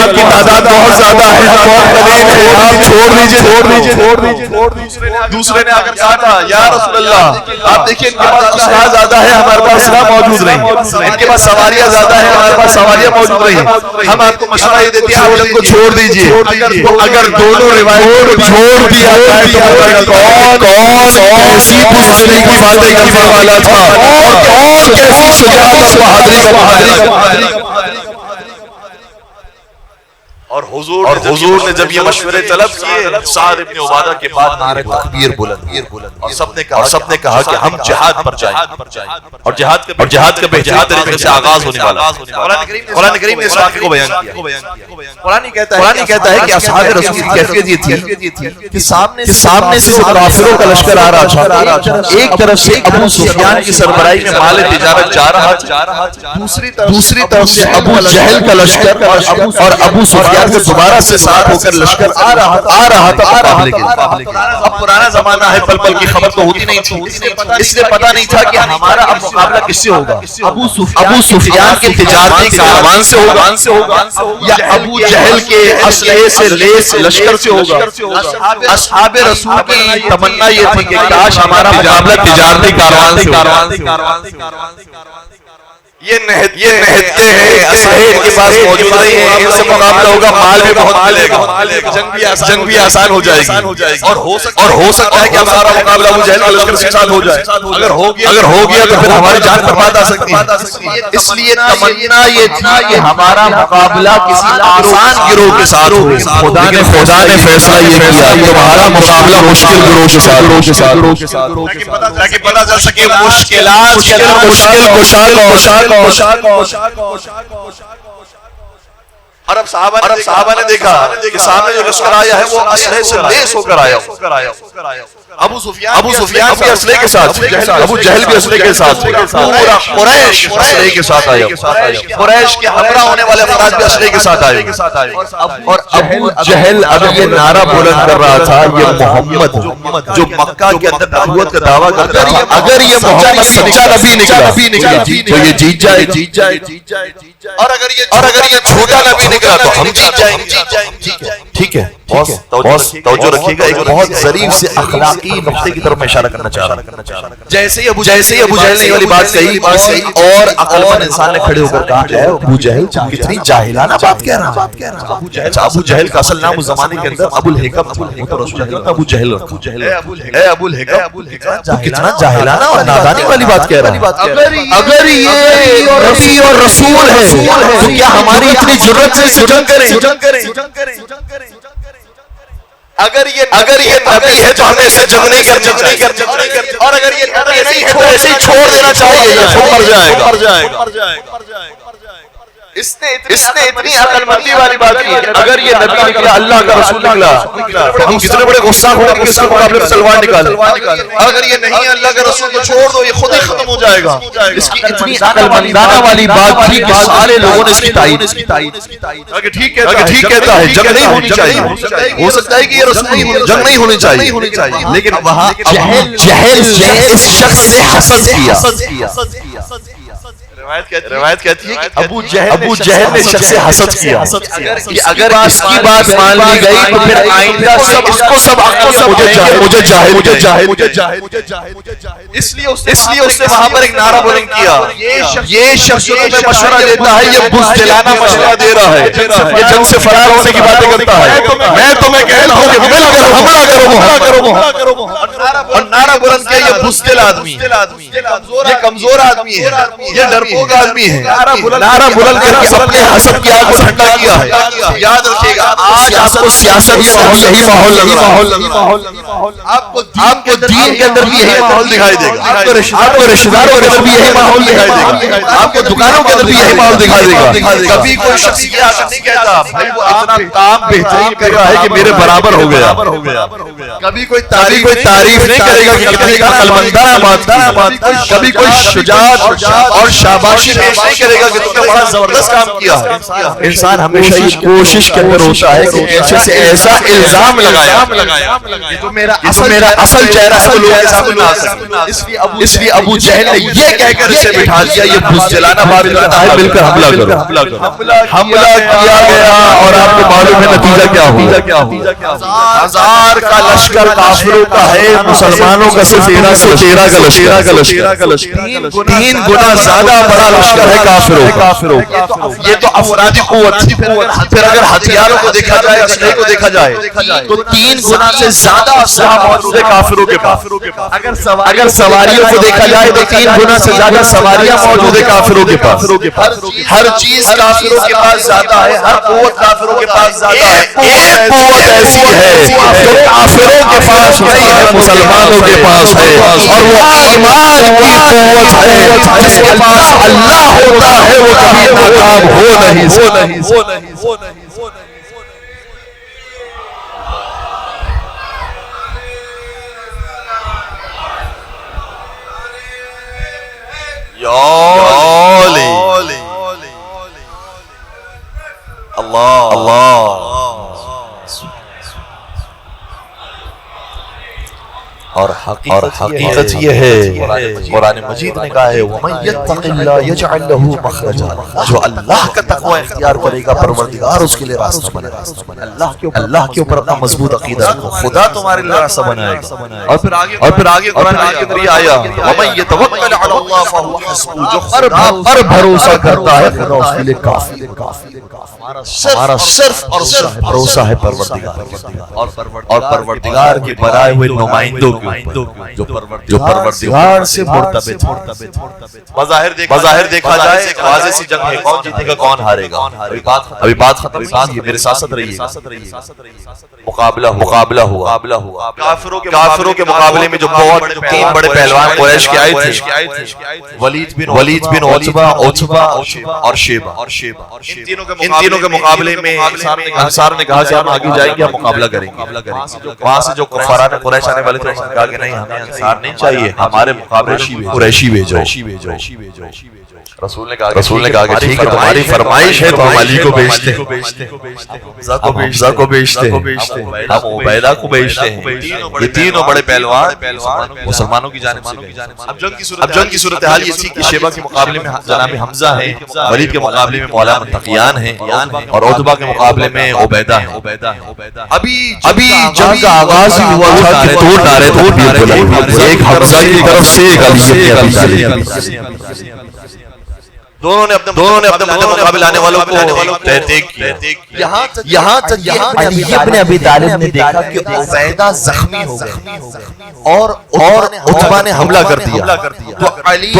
ان کی تعداد بہت زیادہ ہے، بہت قلیل ہے، آپ چھوڑ دیجئے۔ دوسرے نے آ کر کہا تھا یا رسول اللہ آپ دیکھیں ان کے پاس اسلحہ زیادہ ہے، ہمارے پاس اسلحہ موجود نہیں، ان کے پاس سواریاں زیادہ ہیں، ہمارے پاس سواریاں موجود نہیں، ہم آپ کو مشورہ یہ دیتے ہیں آپ ان کو چھوڑ دیجئے۔ اگر دونوں روایتوں کو چھوڑ دیا جائے تو کون ایسی بزدلی کی باتیں کرنے والا تھا اور کون کیسی شجاعت اور بہادری اور حضور نے جب یہ مشورے طلب کیے سعد ابن عبادہ کے بعد نعرہ تکبیر بلند اور سب نے کہا کہ ہم جہاد پر جائیں اور جہاد کا بہترین طریقے سے آغاز ہونے والا قرآن کریم نے اس واقعے کو بیان کیا۔ قرآن کہتا ہے کہ اصحاب رسول کی کیفیت یہ تھی کہ سامنے سے کافروں کا لشکر آ رہا تھا، ایک طرف سے ابو سفیان کی سربراہی میں مال تجارت جا رہا تھا، دوسری طرف سے ابو جہل کا لشکر اور ابو سفیان سے دوبارہ سے ساتھ ہو کر لشکر آ رہا تھا مقابلے کے لیے۔ اب پرانا زمانہ ہے، پل پل کی خبر تو ہوتی نہیں تھی، اس لیے پتہ نہیں تھا کہ ہمارا اب مقابلہ کس سے ہوگا، ابو سفیان کے تجارتی کاروان سے ہوگا یا ابو جہل کے اسلحے سے لیس لشکر سے ہوگا۔ اصحاب رسول کی تمنا یہ تھی کہ کاش ہمارا مقابلہ تجارتی کاروان سے ہوگا۔ یہ نہتے ہیں، اسلحے ان کے پاس موجود نہیں ہیں، ان سے مقابلہ ہوگا، مال بھی بہت ملے گا، جنگ بھی آسان ہو جائے گی اور ہو سکتا ہے کہ ہمارا مقابلہ ابو جہل کے لشکر کے ساتھ ہو جائے۔ اگر ہو گیا تو پھر ہماری جان برباد آ سکتی ہے۔ اس لیے تمنا یہ تھی کہ ہمارا مقابلہ کسی آسان گروہ کے ساتھ ہو۔ خدا نے فیصلہ یہ کیا تمہارا مقابلہ مشکل گروہ کے ساتھ تاکہ پتہ چل سکے مشکلات مشکل اور اب صحابہ نے دیکھا کہ سامنے جو لشکر آیا ہے وہ اسلحے سے لیس ہو کر آیا، ابو سفیان بھی اسلحے کے ساتھ، ابو جہل بھی اسلحے کے ساتھ، پورا قریش اسلحے کے ساتھ آیا، قریش کے ہمراہ ہونے والے افراد بھی اسلحے کے ساتھ آئے اور ابو جہل اب یہ نعرہ بلند کر رہا تھا یہ محمد جو مکہ کے اندر نبوت کا دعویٰ کرتا تھا اگر یہ محمد سچا نبی نکلا تو یہ جیت جائے اور اگر یہ جھوٹا نبی نکلا تو ہم جیت جائیں گے۔ ٹھیک ہے، توجہ رکھیے گا، ایک بہت ظریف سے اخلاقی نقطے کی طرف میں اشارہ کرنا چاہ رہا ہوں۔ جیسے ہی ابو جہل نے یہ والی بات کہی اور عقل مند انسان نے کھڑے ہو کر کہا ہے ابو جہل کتنی جاہلانہ بات کہہ رہا ہے۔ ابو جہل کا اصل نام اس زمانے کے اندر ابو الحکم ابو جہل ہے، ابو الحکم کتنا جاہلانہ اور نادانی والی بات کہہ رہا ہے۔ اگر یہ نبی اور رسول ہے تو کیا ہماری اتنی جرأت سے جنگ کریں؟ اگر یہ نبی ہے تو ہمیں اسے جنگ نہیں کرنی اور اگر یہ نبی نہیں ہے تو ایسے ہی چھوڑ دینا چاہیے، یہ مر جائے گا۔ اس نے اتنی عقل مندی والی بات کی اگر یہ نبی نکلا، اللہ کا رسول نکلا، ہم کتنے بڑے غصہ ہوئے کہ اس کے مقابلے میں تلوار نکالے، اگر یہ نہیں اللہ کا رسول تو چھوڑ دو، یہ خود ہی ختم ہو جائے گا۔ اس کی اتنی عقل مندانہ والی بات تھی کہ سارے لوگوں نے اس کی تائید اگر ٹھیک کہتا ہے جنگ نہیں ہونی چاہیے، ہو سکتا ہے کہ یہ رسول جنگ نہیں ہونی چاہیے، لیکن وہاں جہل نے اس شخص سے حسد کیا۔ روایت کہتی ہے کہ ابو جہل نے شخص سے حسد کیا کہ اگر اس کی بات مان لی گئی تو پھر آئندہ سے اس کو سب مجھے جاہل۔ اس لیے اس نے وہاں پر ایک نعرہ بلند کیا، یہ شخص جو تمہیں مشورہ دیتا ہے یہ بزدلانہ مشورہ دے رہا ہے، یہ جنگ سے فرار ہونے کی باتیں کرتا ہے، میں تمہیں کہتا ہوں کہ مل کر حملہ کرو اور نعرہ بلند کیا یہ بزدل آدمی ہے، یہ کمزور آدمی ہے، یہ ڈرپوک آدمی ہے۔ نعرہ بلند کر کے اپنے حسد کی آگ کو ٹھنڈا کیا ہے۔ یاد رکھیے گا آج آپ کو سیاست یہی ماحول لگ رہا ہے، آپ کو دین کے اندر بھی یہی ماحول دکھائی دے گا، آپ کو رشتہ داروں کے اندر بھی یہی ماحول دکھائی دے گا، آپ کو دکانوں کے اندر بھی یہی ماحول دکھائی دے گا۔ کبھی کوئی شخص یہ آ کر نہیں کہتا بھائی وہ اتنا کام بہترین کر رہا ہے کہ میرے برابر ہو گیا۔ کبھی کوئی تعریف نہیں کرے گا کہ کتنی عقل مندانہ بات، کبھی کوئی شجاعت اور شاباش شاباشی پیش نہیں کرے گا کہ تم نے بڑا زبردست کام کیا ہے. انسان ہمیشہ یہ کوشش کے اندر ہوتا ہے کہ ایسے سے ایسا الزام لگایا یہ تو میرا اصل چہرہ ہے، لوگوں کے سامنے نہ آ سکے. اس لیے ابو جہل نے یہ کہہ کر اسے بٹھا دیا یہ بزدلانہ بات کرتا ہے، مل کر حملہ کرو. حملہ کیا گیا اور آپ کو معلوم ہے نتیجہ کیا ہوا. 1000 کا لشکر کافروں کا ہے، مسلمانوں کا صرف 1313 کا لشکر. 3 گنا زیادہ بڑا لشکر ہے کافروں کا. یہ تو افرادی قوت. پھر اگر ہتھیاروں کو دیکھا جائے، اسلحے کو دیکھا جائے تو 3 گنا سے زیادہ اسلحہ موجود ہے کافروں کے پاس. اگر سواریوں کو دیکھا جائے تو 3 گنا سے زیادہ سواریاں موجود ہے کافروں کے پاس. ہر چیز کافروں کے پاس زیادہ ہے، ہر قوت کافروں کے پاس زیادہ ہے. ایک قوت ایسی ہے جو کافروں کے پاس نہیں ہے، مسلمانوں کے پاس ہے، اور وہ ایمان کی قوت ہے. جس کے پاس اللہ ہوتا ہے وہ کبھی ناکام ہو نہیں سکتا. اللہ اور حقیقت یہ ہے، قرآن مجید نے کہا ہے وَمَن يَتَّقِ اللَّهَ يَجْعَلْ لَهُ مَخْرَجًا. جو اللہ کا تقوی اختیار کرے گا پروردگار اس کے لیے راستہ بنائے گا. اللہ کے اوپر اپنا مضبوط عقیدہ رکھو، خدا تمہارے لیے راستہ بنائے گا. اور پھر آگے قرآن کے اندر یہ آیا وَمَن يَتَوَکَّلْ عَلَى اللَّهِ فَهُوَ حَسْبُهُ. جو خدا پر بھروسہ کرتا ہے خدا اس کے لیے کافی ہے. ہمارا صرف اور صرف بھروسہ ہے پروردگار اور پروردگار کے بنائے ہوئے نمائندوں جو پروردگار سے مرتبط ہے. بظاہر دیکھا جائے واضح سی جنگ ہے، کون جیتے گا کون ہارے گا. ابھی بات ختم ہوئی، میرے ساتھ رہیے. مقابلہ ہوا کافروں کے مقابلے میں جو بہت 3 بڑے پہلوان قریش کے آئے تھے، ولید بن عتبہ اور شیبہ. ان تینوں کے مقابلے میں انصار نے کہا کہ ہم آگے جائیں گے، ہم مقابلہ کریں گے. وہاں سے جو کفاران قریش آنے والے تھے انہوں نے کہا کہ نہیں، ہمیں انصار نہیں چاہیے، ہمارے مقابلے قریشی بھیجو. رسول نے کہا کہ ٹھیک ہے، تمہاری فرمائش ہے تو ہم علی کو بیچتے ہیں، حمزہ کو بیچتے ہیں، ہم عبیدہ کو بیچتے ہیں. یہ تینوں بڑے پہلوان مسلمانوں کی جانب سے. اب جنگ کی صورتحال یہ تھی کہ شیبہ کے مقابلے میں جناب حمزہ ہیں، ولید کے مقابلے میں مولا منتقیان ہیں، اور عتبہ کے مقابلے میں عبیدہ ہیں. ابھی جنگ کا آغاز ہی ہوا تھا کہ 2 نعرے تکبیر بلند، ایک حمزہ کی طرف سے ایک علی ابن طالب. دونوں نے اپنے مقابل آنے والوں کو تحقیق کیا. یہاں تک کہ علی ابن ابی طالب نے دیکھا کہ عبیدہ زخمی ہو گئے اور عتبہ نے حملہ کر دیا. تو علی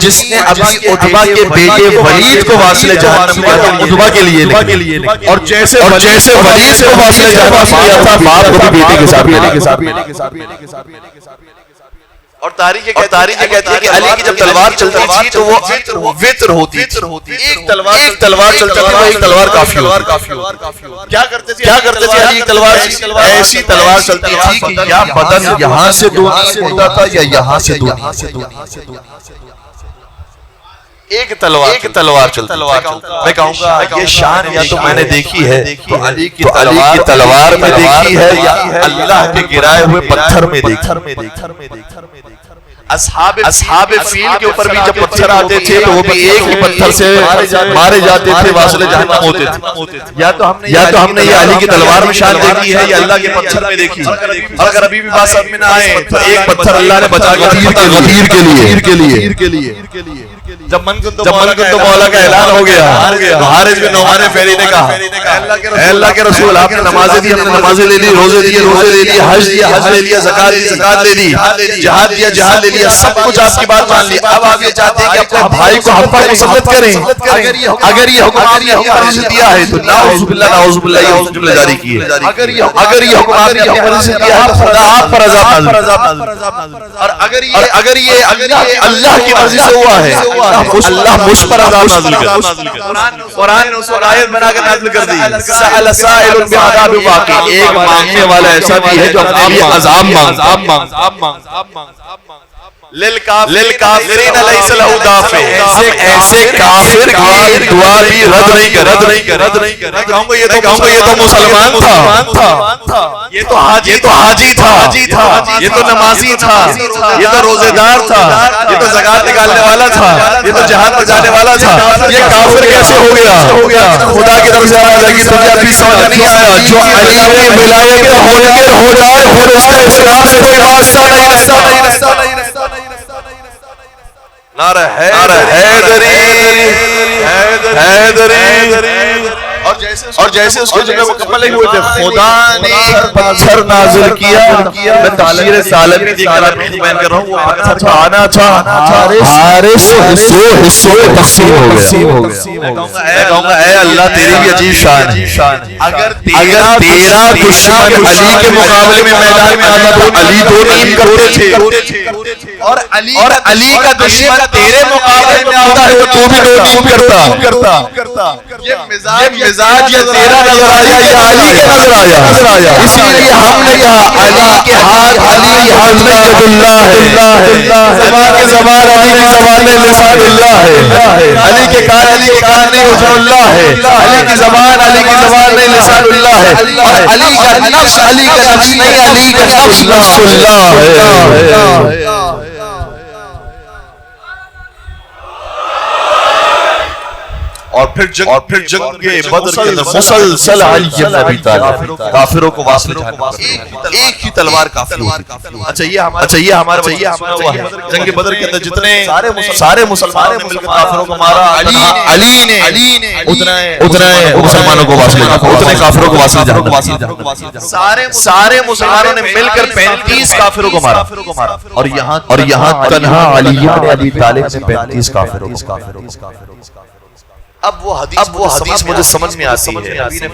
جس نے ابھی عتبہ کے بیٹے ولید کو واصل جہنم کیا تھا عتبہ کے لیے، اور جیسے ولید کو واصل جہنم کیا تھا باپ کو بھی بیٹے کے ساتھ. اور تاریخ یہ کہتی ہے کہ علی کی جب تلوار چلتی تھی تو وہ وطر ہوتی. ایک تلوار چلتی تھی، وہ ایک تلوار کافی ہوتی. کیا کرتے تھے علی تلوار ایسی تلوار چلتی تھی کہ یا بدن یہاں سے دونی ہوتا تھا یا یہاں سے دونی. ایک تلوار چلتی. میں کہوں گا یہ شان یا تو میں نے دیکھی ہے تو علی کی تلوار میں دیکھی ہے یا اللہ کے گرائے ہوئے پتھر میں دیکھی. اصحاب فیل کے اوپر بھی جب پتھر آتے تھے تو وہ بھی ایک ہی پتھر سے مارے جاتے تھے، واصل جہنم ہوتے تھے. یا تو ہم نے یہ علی کی تلوار میں شان دیکھی ہے یا اللہ کے پتھر میں دیکھی. اور اگر ابھی بھی بات سمجھ میں نہ آئے تو ایک پتھر اللہ نے بچا غدیر کے لیے. جب من کن تو مولا کا اعلان ہو گیا تو حارث بن نعمان فہری نے کہا اے اللہ کے رسول، آپ نے نمازیں دی، ہم نے نمازیں لے لی، روزے لے لیے، حج لے لیا، زکات لے لی، جہاد لے لیا، سب کچھ آپ کی بات مان لی. اب آپ یہ چاہتے ہیں کہ اپنے بھائی کو ہم پر مسلط کریں. اگر یہ حکم آپ نے ہم پر سے دیا ہے تو نعوذ باللہ یہ جملہ جاری کی ہے. اگر یہ حکم آپ نے ہم پر سے دیا ہے خدا آپ پر عذاب نازل. اور اگر یہ اللہ کی مرضی سے ہوا ہے اللہ مجھ پر عذاب نازل کر. قرآن نے اس کو آیت بنا کر نازل کر دی سأل سائل بعذاب واقع. ایک مانگنے والا ایسا بھی ہے جو اپنے لیے عذاب مانگتا. للکافرین لیس لہ دافع، ایسے کافر کی دعا بھی رد نہیں کر۔ میں کہوں گا یہ تو مسلمان تھا، یہ تو حاجی تھا، یہ تو نمازی تھا، یہ تو روزے دار تھا، یہ تو زکات نکالنے والا تھا، یہ تو جہاد میں جانے والا تھا، یہ کافر کیسے ہو گیا؟ خدا کی طرف سے آواز ہے کہ تجھے ابھی سمجھ نہیں آیا، جو علی نے ولایت کے منکر ہو جائے پھر اس کا اسلام سے کوئی واسطہ نہیں۔ نعرہ حیدری، اور جیسے اس کے جملے مکمل ہوئے تھے، خدا نے ایک پتھر نازل کیا۔ میں تعبیر سالمی دی کر بیان کر رہا ہوں، وہ پتھر آنا تھا، حارث حصوں میں تقسیم ہو گیا۔ میں کہوں گا اے اللہ تیری بھی عجیب شان ہے، اگر تیرا دشمن علی کے مقابلے میں میدان میں آتا تو علی دو نہیں کرتے تھے، اور علی کا دشمن تیرے مقابلے میں آتا ہے تو تو بھی دو نہیں کرتا۔ یہ مزاج یہ تیرا نظر آیا یا علی کے نظر آیا؟ اسی لیے ہم نے کہا علی کے ہاتھ مسجد اللہ ہے، زبان کے زبان علی کی زبان میں لسان اللہ ہے، علی کے کان میں وجہ اللہ ہے، علی کی زبان میں لسان اللہ ہے، اور علی کا نفس نہیں، علی کا نفس اللہ ہے۔ اور پھر جنگ بدر کے اندر مسلسل علی بن ابی طالب کافروں کو واصل ایک ہی تلوار کافی ہوتی تھی۔ اچھا یہ ہمارا ہوا ہے، جنگ بدر کے اندر جتنے سارے مسلمانوں نے مل کر کافروں کو مارا، علی نے اتنے مسلمانوں کو واصل کیا، اتنے کافروں کو واصل، سارے مسلمانوں نے مل کر 35 کافروں کو مارا، اور یہاں تنہا علی بن ابی طالب نے 35 کافروں کو۔ اب وہ حدیث مجھے سمجھ میں آتی ہے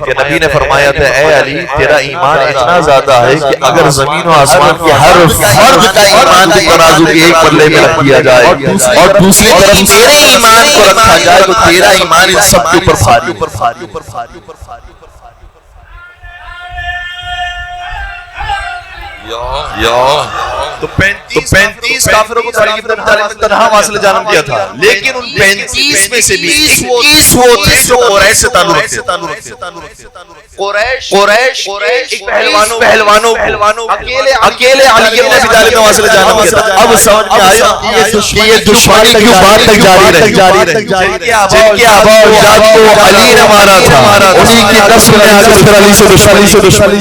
کہ نبی نے فرمایا تھا اے علی تیرا ایمان اتنا زیادہ ہے کہ اگر زمین و آسمان کے ہر فرد کا ایمان کی ترازو کے ایک پلے میں رکھ دیا جائے اور دوسری طرف تیرے ایمان کو رکھا جائے تو تیرا ایمان ان سب کے اوپر بھاری۔ تو 35 کافروں کو علی بن ابی طالب نے تنہا واصل جانب کیا تھا، لیکن ان 35 میں سے بھی 21 وہ تھے جو قریش سے تعلق رکھتے۔ قریش ایک پہلوانوں اکیلے علی بن ابی طالب نے واصل جانب کیا تھا۔ اب سمجھ میں آیا کہ یہ دشمنی کیوں بعد تک جاری رہی، جن کے آباء و اجداد کو علی نے مارا تھا، انہی کی نسل نے آگے پھر علی سے دشمنی۔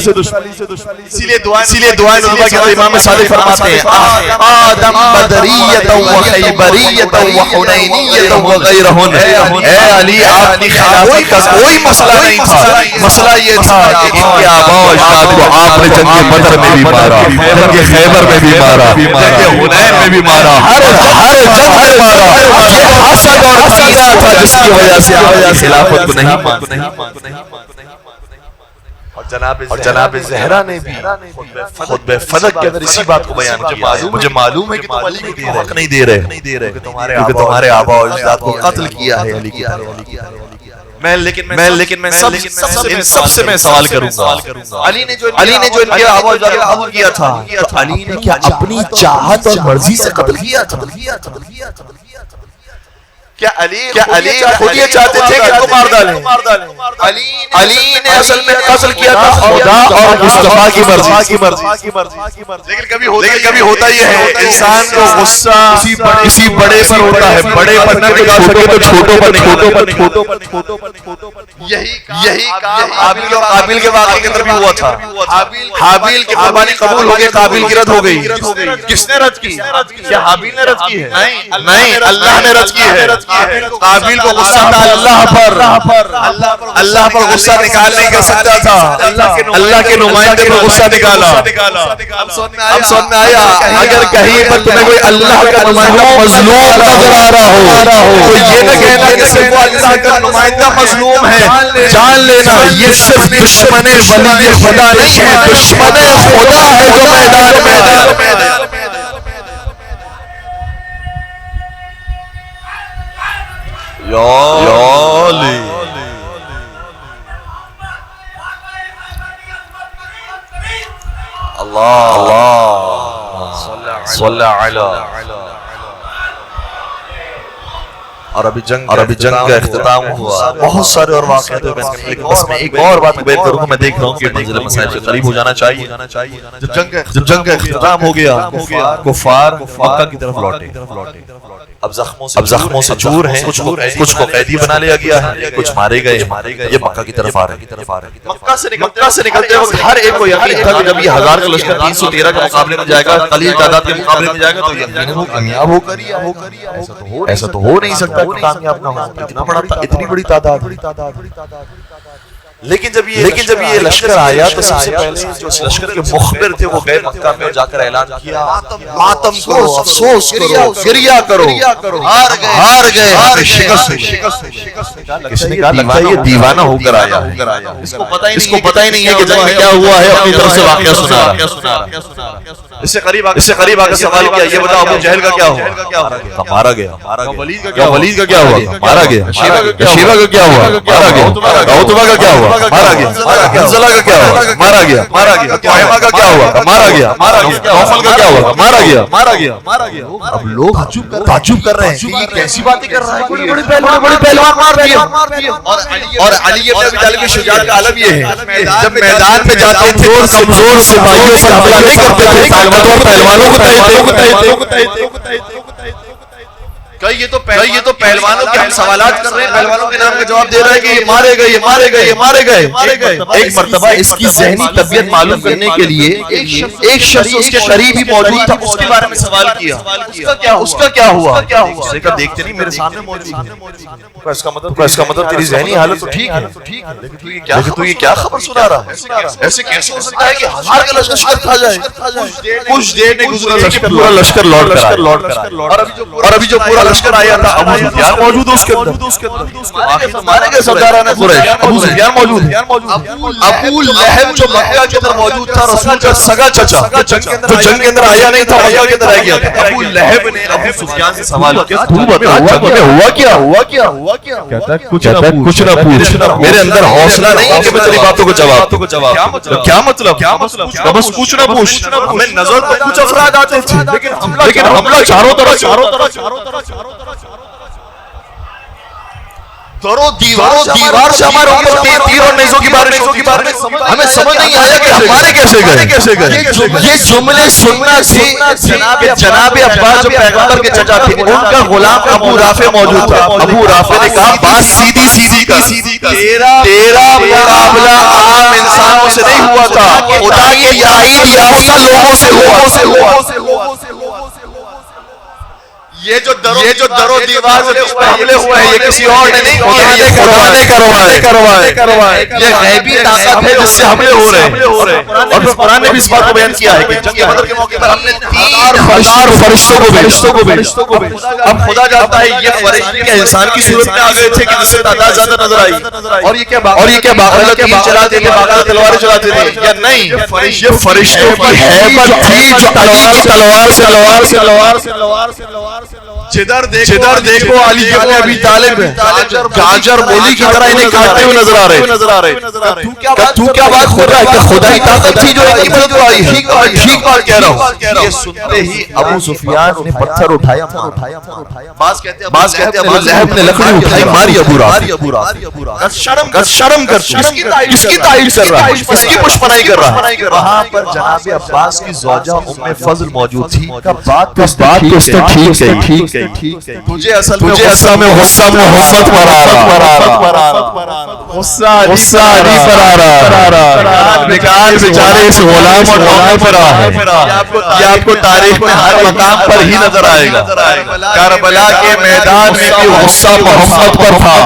اسی لیے دعائیں علماء کے امام صادق فرماتے ہیں آدم بدریت و خیبریت و حنینیت و غیرہن، اے علی آپ کی خلافت کا کوئی مسئلہ نہیں تھا، مسئلہ یہ تھا کہ ان کے آباء و اجداد کو آپ نے جنگ بدر میں بھی مارا، جنگ خیبر میں بھی مارا، جنگ حنین میں بھی مارا، ہر جنگ میں مارا۔ یہ حسد اور کینہ تھا جس کی وجہ سے آپ کی خلافت کو نہیں مانتے۔ اور جناب زہرا نے بھی خطبہ فلک کے اندر اسی بات کو بیان کیا، مجھے معلوم ہے کہ تم علی کو حق نہیں دے رہے کیونکہ تمہارے آباء و اجداد کو قتل کیا ہے علی کی طرح۔ لیکن میں سب سے میں سوال کروں گا، علی نے جو ان کے آباء و اجداد کو قتل کیا تھا تو علی نے کیا اپنی چاہت اور مرضی سے قتل کیا تھا؟ کیا علی خود یہ چاہتے تھے کہ ان کو مار ڈالیں؟ علی نے اصل میں قتل کیا تھا خدا اور مصطفیٰ کی مرضی۔ لیکن کبھی ہوتا یہ ہے انسان کو غصہ کسی بڑے پر ہوتا ہے، بڑے پر نہ نکال سکے تو چھوٹوں پر۔ یہی کام حابیل اور قابیل کے واقعے کے اندر بھی ہوا تھا۔ حابیل کی قربانی قبول ہو گئی، قابیل کی رد ہو گئی۔ کس نے رد کی؟ کیا حابیل نے رد کی ہے؟ نہیں، اللہ نے رد کی ہے۔ قابیل کو غصہ تھا اللہ پر غصہ نکال نہیں کر سکتا تھا، اللہ کے نمائندے پر غصہ نکالا۔ اب سمجھ میں آیا اگر کہیں پر تمہیں کوئی اللہ کا نمائندہ مظلوم نظر آ رہا ہو تو یہ نہ کہنا کہ صرف وہ اللہ کا نمائندہ مظلوم ہے، جان لینا یہ صرف دشمن ولی خدا نہیں ہے، دشمن خدا ہے جو میدان میں۔ یا علی اللہ صلی اور ابھی جنگ کا اختتام ہوا، بہت سارے اور واقعات ہوئے، لیکن بس میں ایک اور بات بیان کروں گا، میں دیکھ رہا ہوں کہ منزل مسائل سے قریب ہو جانا چاہیے۔ جب جنگ کا اختتام ہو گیا، کفار مکہ کی طرف لوٹے، اب زخموں سے چور ہیں، کچھ کو قیدی بنا لیا گیا ہے، کچھ مارے گئے، یہ مکہ کی طرف آ رہے ہیں۔ مکہ سے نکلتے وقت ہر ایک کو یقین تھا کہ جب یہ 1000 کا لشکر 313 کے مقابلے میں جائے گا، قلیل تعداد کے مقابلے میں جائے گا، تو یقیناً وہ کامیاب ہو کر ہی آئے گا۔ ایسا تو ہو نہیں سکتا کہ کامیاب نہ ہو، اتنی بڑی تعداد۔ لیکن جب یہ لشکر آیا تو سب سے پہلے جو اس لشکر کے مخبر تھے وہ گئے مکہ میں، جا کر اعلان کیا ماتم کرو، افسوس کرو، گریہ کرو، ہار گئے، شکست ہوئی۔ کس نے کہا لگتا ہے یہ دیوانہ ہو کر آیا ہے، اس کو پتہ ہی نہیں ہے کہ جنگ میں کیا ہوا ہے، اپنی طرف سے واقعہ سنا رہا ہے۔ اس سے قریب آ کر سوال کیا، یہ بتاؤ ابو جہل کا کیا ہوا؟ مارا گیا۔ ولید کا کیا ہوا؟ مارا گیا۔ شیبہ کا کیا ہوا؟ مارا گیا۔ عتبہ کا کیا ہوا؟ مارا گیا۔ حنظلہ کا کیا ہوا؟ مارا گیا۔ طلحہ کا کیا ہوا؟ مارا گیا۔ نوفل کا کیا ہوا؟ مارا گیا۔ اب لوگ تعجب کر رہے ہیں کہ یہ کیسی باتیں کر رہا ہے، بڑے پہلوان مار دیے۔ اور علی ابن ابی طالب کی شجاعت کا عالم یہ ہے، جب میدان میں جاتے تھے کمزور سپاہیوں پر حملہ نہیں کرتے تھے، طاقتور پہلوانوں کو یہ تو پہلوانوں کے ہم سوالات کر رہے ہیں، پہلوانوں کے نام کا جواب دے رہا ہے کہ یہ مارے گئے۔ ایک مرتبہ اس کی ذہنی طبیعت معلوم کرنے کے لیے ایک شخص اس کے قریب ہی موجود تھا، اس کے بارے میں سوال کیا، اس کا کیا ہوا؟ اس نے کہا دیکھتے نہیں میرے سامنے موجود ہے۔ اس کا مطلب تیری ذہنی حالت تو ٹھیک ہے، لیکن تو یہ کیا خبر سنا رہا ہے؟ ایسے کیسے ہو سکتا ہے کہ 1000 کا لشکر کھا جائے؟ کچھ دیر نہیں گزرا کہ پورا لشکر لوٹ کر، اور ابھی جو پورا لشکر آیا تھا ابو سفیان موجود ہے اس کے اندر، مارے گئے سرداران قریش، ابو سفیان موجود ہے۔ ابو لہب جو مکہ کے اندر موجود تھا، رسول کا سگا چچا، جو جنگ کے اندر آیا نہیں تھا، مکہ کے اندر آ گیا تھا۔ ابو لہب نے ابو سفیان سے سوال کیا، تو بتا جنگ میں ہوا کیا؟ کہتا ہے کچھ نہ پوچھ، میرے اندر حوصلہ نہیں کہ میں تیری باتوں کو جواب۔ کیا مطلب؟ بس کچھ نہ پوچھ، میں نظر تو کچھ افراد آتے تھے لیکن حملہ چاروں طرف دیوار سے ہمارے اوپر تیر اور نیزوں کی بارش، ہمیں سمجھ نہیں آیا کہ ہمارے کیسے گئے۔ یہ جملے سننا کہ جناب عباس جو پیغمبر کے چچا تھے، ان کا غلام ابو رافع موجود تھا۔ ابو رافع نے کہا بات سیدھی کر، تیرا مقابلہ عام انسانوں سے نہیں ہوا تھا، خدا کے تائید یافتہ لوگوں سے ہوا۔ یہ جو در و دیوار سے حملے ہوئے ہیں، یہ کسی اور نے نہیں کیا، یہ خدا نے کروائے۔ یہ غیبی طاقت ہے جس سے حملے ہو رہے ہیں۔ اور پھر قرآن نے بھی اس بات کو بیان کیا ہے کہ جنگ بدر کے موقع پر ہم نے 3000 فرشتوں کو بھیجا۔ اب خدا جانتا ہے یہ فرشتے کیا انسان کی صورت میں آ گئے تھے کہ جس سے تعداد زیادہ نظر آئی، اور یہ کیا باقاعدہ تیر چلاتے تھے، باقاعدہ تلواریں چلاتے تھے، یا نہیں؟ یہ فرشتوں کی ہیبت تھی جو علی کی تلوار سے جدھر دیکھو علی ابن ابی طالب گاجر مولی کی طرح انہیں کاٹتے ہوئے نظر آ رہے۔ تو کیا بات کر رہا ہے کہ خدائی طاقت تھی جو اتنی مدد آئی؟ ٹھیک بات کہہ رہا ہوں۔ یہ سنتے ہی ابو سفیان نے پتھر اٹھایا، بعض کہتے ہیں ابو لہب نے لکڑی اٹھائی، ماری ابو رافع۔ شرم کر، کس کی تعریف کر رہا ہے، کس کی پشپنائی کر رہا ہے؟ وہاں پر جناب عباس کی زوجہ ام فضل موجود تھی۔ بات تو ٹھیک ہے، تجھے اصل میں غصہ محمد پر آ رہا، غصہ علی پر آ رہا، نکال بیچارے اس غلام اور نوکر پر آ ہے۔ یہ آپ کو تاریخ میں ہر مقام پر ہی نظر آئے گا۔ کربلا کے میدان میں بھی غصہ محمد پر تھا،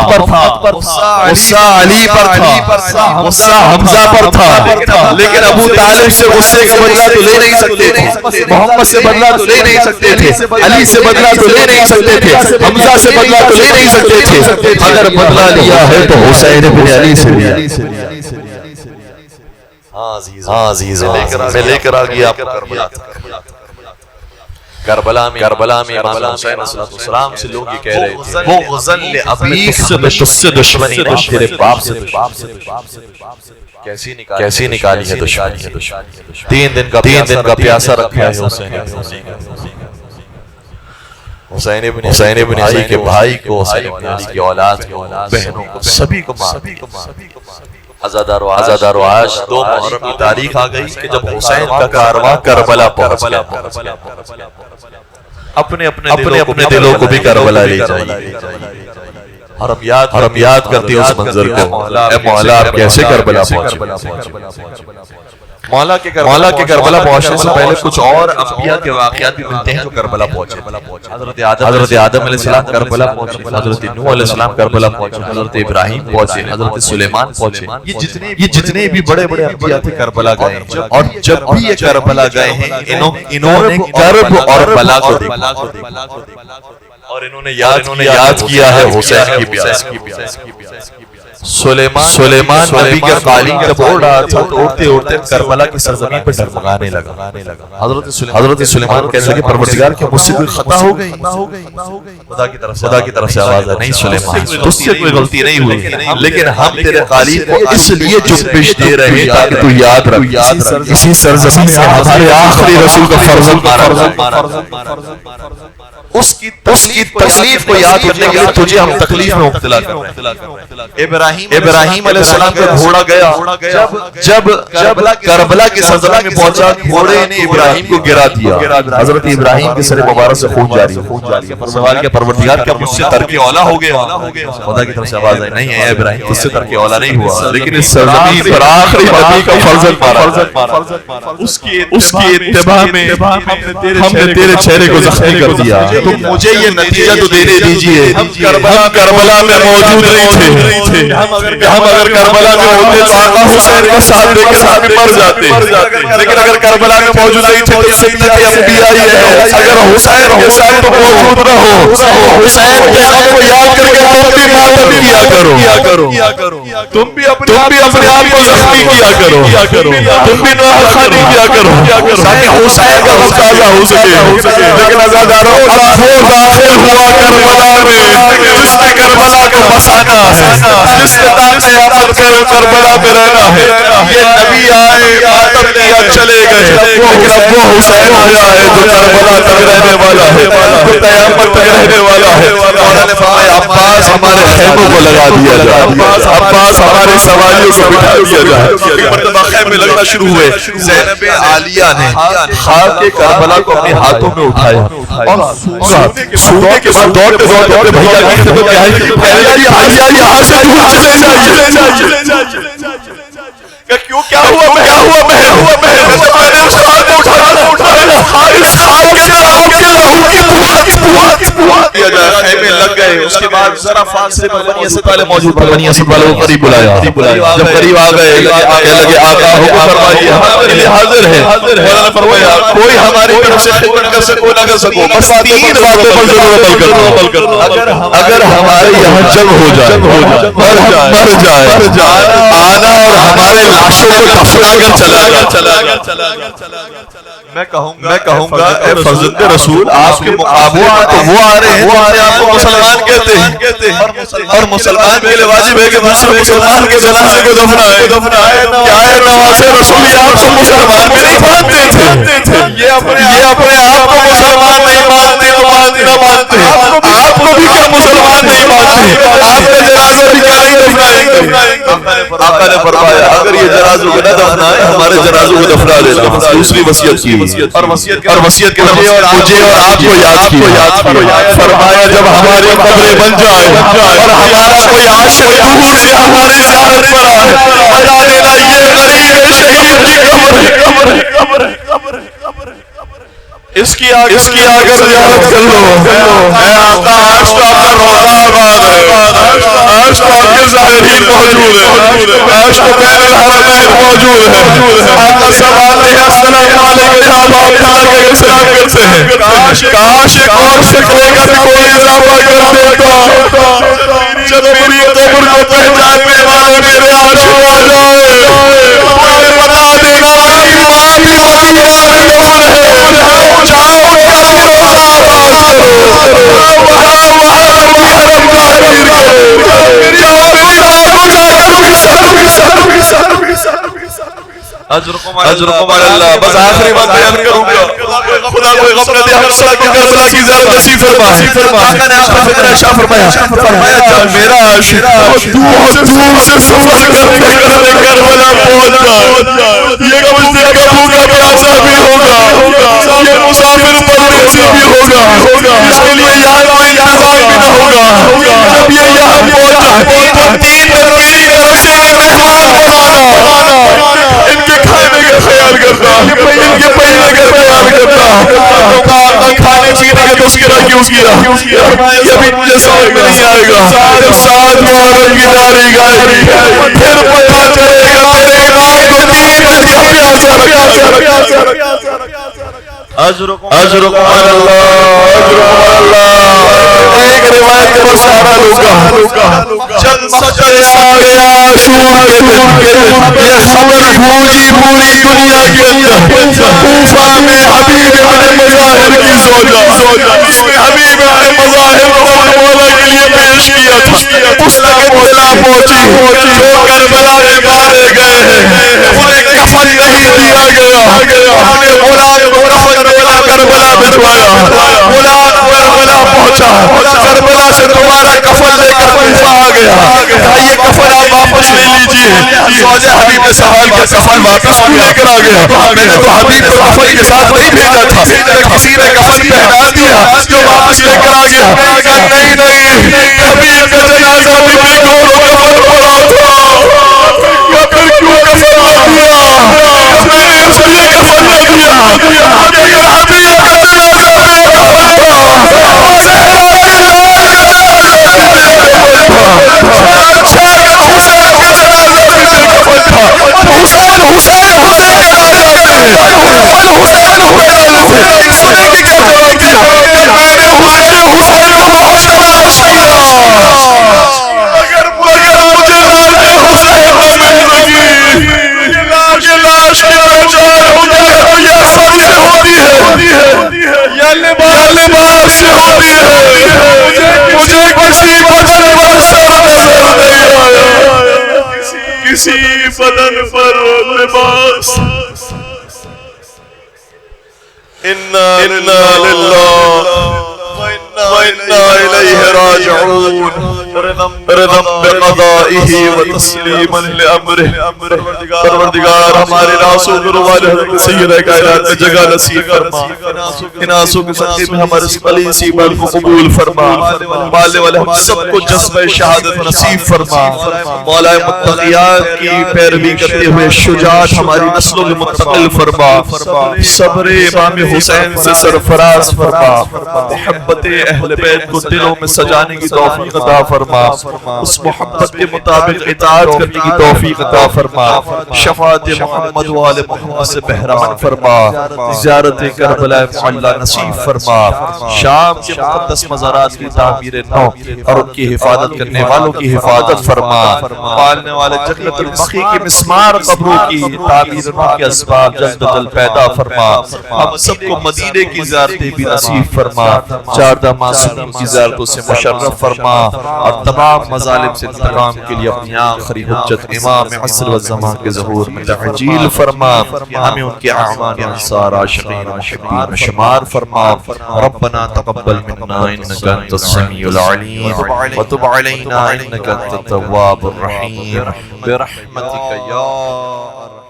غصہ علی پر تھا، غصہ حمزہ پر تھا، لیکن ابو طالب سے غصے کا بدلہ تو لے نہیں سکتے تھے، محمد سے بدلہ تو لے نہیں سکتے تھے، علی سے بدلہ تو لے نہیں سکتے تھے، حمزہ سے بدلہ تو لے نہیں سکتے تھے۔ اگر بدلہ لیا ہے تو حسین بن علی سے لیا۔ ہاں عزیز، میں لے کر آ گیا آپ کو کربلا میں امام حسین علیہ السلام سے لوگ یہ کہہ رہے تھے، وہ غزل ابیک سے دشمنی نہ، تیرے باپ سے۔ کیسی نکالی ہے دشمنی؟ 3 دن کا پیاسا رکھا ہے حسین۔ حسین ابن علی کے بھائی کو، حسین ابن علی کی اولاد کو، بہنوں کو، سبھی کو مار دیا۔ عزادار و عاش 2 محرم کی تاریخ آ گئی کہ جب حسین کا کارواں کربلا پہنچ گیا۔ اپنے اپنے دلوں کو بھی کربلا لے جائیے، اور ہم یاد کرتے ہیں اس منظر کو، اے مولا آپ کیسے کربلا پہنچے۔ مولا کے کربلا پہنچنے سے پہلے کچھ اور انبیاء کے واقعات بھی ملتے ہیں جو کربلا پہنچے۔ حضرت آدم علیہ السلام کربلا پہنچے، حضرت نوح علیہ السلام کربلا پہنچے، حضرت ابراہیم پہنچے، حضرت سلیمان پہنچے۔ یہ جتنے بھی بڑے بڑے انبیاء تھے کربلا گئے، اور جب بھی یہ کربلا گئے ہیں انہوں نے کرب اور بلا کو دیکھا، اور انہوں نے یاد کیا ہے حسین کی پیاس۔ سلیمان نبی کا قالین جب اڑ رہا تھا تو اڑتے اڑتے کربلا کی سرزمین پر ڈگمگانے لگا۔ حضرت سلیمان کہنے لگے پروردگار کیا مجھ سے کوئی خطا ہو گئی؟ خدا کی طرف سے آواز ہے، نہیں سلیمان تجھ سے کوئی غلطی نہیں ہوئی، لیکن ہم تیرے قالین کو اس لیے جنبش دے رہے ہیں تاکہ تو یاد رکھ اسی سرزمین سے ہمارے آخری رسول کا فرزند مارا۔ اس کی تکلیف کو یاد کرنے کے لیے تجھے ہم تکلیف میں مبتلا کر رہے ہیں۔ ابراہیم علیہ السلام کا گھوڑا گیا، جب کربلا کی سرزمین میں پہنچا گھوڑے نے ابراہیم کو گرا دیا، حضرت ابراہیم کے سر مبارک سے خون جاری ہے۔ سوال کیا پروردگار کیا مجھ سے ترک اولا ہو گیا؟ خدا کی طرف سے آواز ہے، نہیں ہے ابراہیم تجھ سے ترک اولا نہیں ہوا، لیکن اس سرزمین پر آخری نبی کا فرزند مارا، اس کی اتباع میں ہم نے تیرے چہرے کو زخمی کر دیا۔ تو مجھے یہ نتیجہ تو دینے دیجئے، ہم کربلا میں موجود نہیں تھے، ہم اگر کربلا میں ہوتے تو آقا حسین کا ساتھ دے کر ہم مر جاتے، لیکن اگر کربلا میں موجود نہیں تھے تو سنت انبیاء ہی ہے، اگر حسین تو موجود نہ ہو، حسین کے غم کو یاد کر کے تم بھی ماتم کیا کرو، تم بھی اپنے آپ کو زخمی کیا کرو، تم بھی نوحہ خانی کیا کرو، تاکہ حسین کا غم تازہ ہو سکے۔ لیکن عزاداروں اب وہ داخل ہوا کربلا میں جس نے کربلا کو بسانا ہے، جس نے قیامت کے کربلا میں رہنا ہے۔ یہ نبی آئے ماتم کیا چلے گئے، لیکن اب وہ حسین آیا ہے جو کربلا تک رہنے والا ہے، جو قیامت تک رہنے والا ہے۔ مولا نے فرمایا عباس ہمارے خیموں کو لگا دیا جائے، عباس ہمارے سواریوں کو بٹھا دیا جائے۔ ایک مرتبہ خیمے لگنا شروع ہوئے، زینب عالیہ نے خاک کربلا کو اپنے ہاتھوں میں اٹھایا اور سونے کے بعد دوڑتے دوڑتے بھیا کی خدمت میں آئی، بھیا یہاں سے دور چلے جائیے۔ کیوں کیا ہوا میں نے اس خاک کو اٹھایا، اس خاک کے اندر آپ کے لہو کی بہت کیا جائے۔ خیمے لگ گئے، اس کے بعد ذرا فاصلے پر بنی اسد والے موجود تھے، بنی اسد والوں کو قریب بلایا، جب قریب آ گئے کہنے لگے آقا حکم فرمائیے ہمارے لیے حاضر ہے۔ مولا نے فرمایا کوئی ہماری طرف سے خدمت کر سکو نہ کر سکو، بس 3 باتوں پر ضرور عمل کرنا۔ اگر ہمارے یہاں جنگ ہو جائے اور ہم مر جائے، آنا اور ہمارے لاشوں کو دفنا کر چلا گیا۔ میں کہوں گا اے فرزند رسول آپ کے مقابلے میں تو وہ آ رہے ہیں جو آپ کو مسلمان کہتے ہیں، اور مسلمان کے لیے واجب ہے کہ دوسرے مسلمان کے جنازے کو دفنائے۔ کیا ہے نواز رسول آپ کو مسلمان بھی نہیں مانتے تھے، یہ اپنے آپ کو مسلمان نہیں مانتے تو مانتے، آپ کو بھی کیا مسلمان نہیں مانتے، آپ کا جنازہ بھی کیا نہیں دفنائیں۔ آقا نے فرمایا اگر یہ جنازوں کو نہ دفنائے ہمارے جنازوں کو دفنا دینا۔ دوسری وصیت کی اور وصیت کے مجھے اور آپ کو یاد کیا، فرمایا جب ہماری قبریں بن جائے اور ہمارا کوئی عاشق دور سے ہماری زیارت پر آئے، بتا دینا یہ غریب شہید کی قبر ہے، اس کی آگر زیارت کر لو۔ اے آقا آج تو آپ کا روزہ آباد ہے، آج تو آپ کے ظاہرین موجود ہیں، آج تو بین الحرمین موجود ہیں۔ آقا سب آتے ہیں السلام علیکم، آپ اللہ کے سلام کرتے ہیں۔ کاش ایک اور شکلے کا بھی کوئی اضافہ کر دیتا، جب میری قبر کو پہچاننے والے میرے عاشق آ جائے، مجھے بتا دینا ماں بھی موجود ہے، جاؤ جلدی روزہ آباد کرو، وہاں ربی حرم تعمیر کرو، جاؤ میری ماں کو جا کر اجرکم اللہ۔ بس آخری بات بیان کروں گا، خدا کوئی غم نہ دے ہم سب کو کربلا کی زیارت نصیب فرما آقا نے آپ کا فکر اشاء فرمایا جب میرا عاشق دور سے سفر کرنے کربلا پہنچا یہ مجھ سے کبھو کا پیاسا بھی ہوگا یہ مسافر پردیسی بھی ہوگا اس کے لیے یہاں کوئی انتظام بھی نہ ہوگا جب یہ یہاں پہنچا تو 3 تبدیلی کرشے مہمان بنانا ان کے کھانے کا خیال کرنا ان کے پہنے کا خیال کرنا کھانے چینے کا تذکرہ کیوں کیا یہ بھی مجھے سمجھ میں نہیں آئے گا جب 7 محرم کی نعرے گائی پھر پتہ چلے گا تیرے امام کو 3 کا پیاسا رکھا اجرکم علی اللہ ایک روایت پر سارا لوگا چند سچے آگے عاشور کے دن یہ خبر پوری دنیا کے اندر کوفہ میں حبیب ابن مظاہر کی زوجہ جس نے حبیب ابن مظاہر کو مولا کے لیے پیش کیا تھا اس تک اطلاع پہنچی جو کربلا میں مارے گئے ہیں انہیں کفن نہیں دیا گیا ہم نے اولاد کو کفن کربلا بھجوایا اولاد کربلا پہنچا کربلا سے دوبارہ کفن لے کر کوفہ آ گیا یہ کفن آپ واپس لے لیجیے زوجہ حبیب نے سوال کیا کفن واپس کیوں لے کر آ گیا میں نے تو حبیب کو کفن کے ساتھ نہیں بھیجا تھا کسی نے کفن پہنا دیا جو واپس لے کر آ گیا نہیں حبیب کا جنازہ بھی بالکل کفن پڑا تھا یا پھر کیوں کفن آ دیا میں نے اس لیے کفن نہ دیا کسی بدن پر لباس انا للہ وإنا إليه راجعون رضا بقضائه وتسليما لأمره پروردگار ہمارے ناسوں کو والے حضرت سیدہ کائنات میں جگہ نصیب فرما ان آنسوں کے صدقے میں ہمارے اس قلیل سی عبادت کو قبول فرما والے والے ہم سب کو جذبہ شہادت نصیب فرما مولا متقیات کی پیروی کرتے ہوئے شجاعت ہماری نسلوں میں منتقل فرما صبر امام حسین سے سرفراز فرما محبت اہل بیت کو دلوں میں سجانے کی توفیق عطا فرما اس محبت کے مطابق اطاعت کرنے کی توفیق عطا فرما شفاعت محمد و آل محمد سے بہران فرما زیارت کربلا معلی نصیب فرما شام کے مقدس مزارات کی تعمیر نو اور ان کی حفاظت کرنے والوں کی حفاظت فرما پالنے والے جنت المخی کے مسمار قبروں کی تعمیر نو کے اسباب جلد جلد پیدا فرما ہم سب کو مدینے کی زیارتیں بھی نصیب فرما چاردہ معصومین کی زیارتوں سے مشرف فرما اور تمام مظالم سے انتقام کے لیے اپنی آخری حجت امام عصر و زمان کے ظہور میں تعجیل فرما ہمیں ان کے اعوان انصار عاشقین و محبین شمار فرما ربنا تقبل منا انك انت السميع العليم وتب علينا انك انت التواب الرحيم برحمتك يا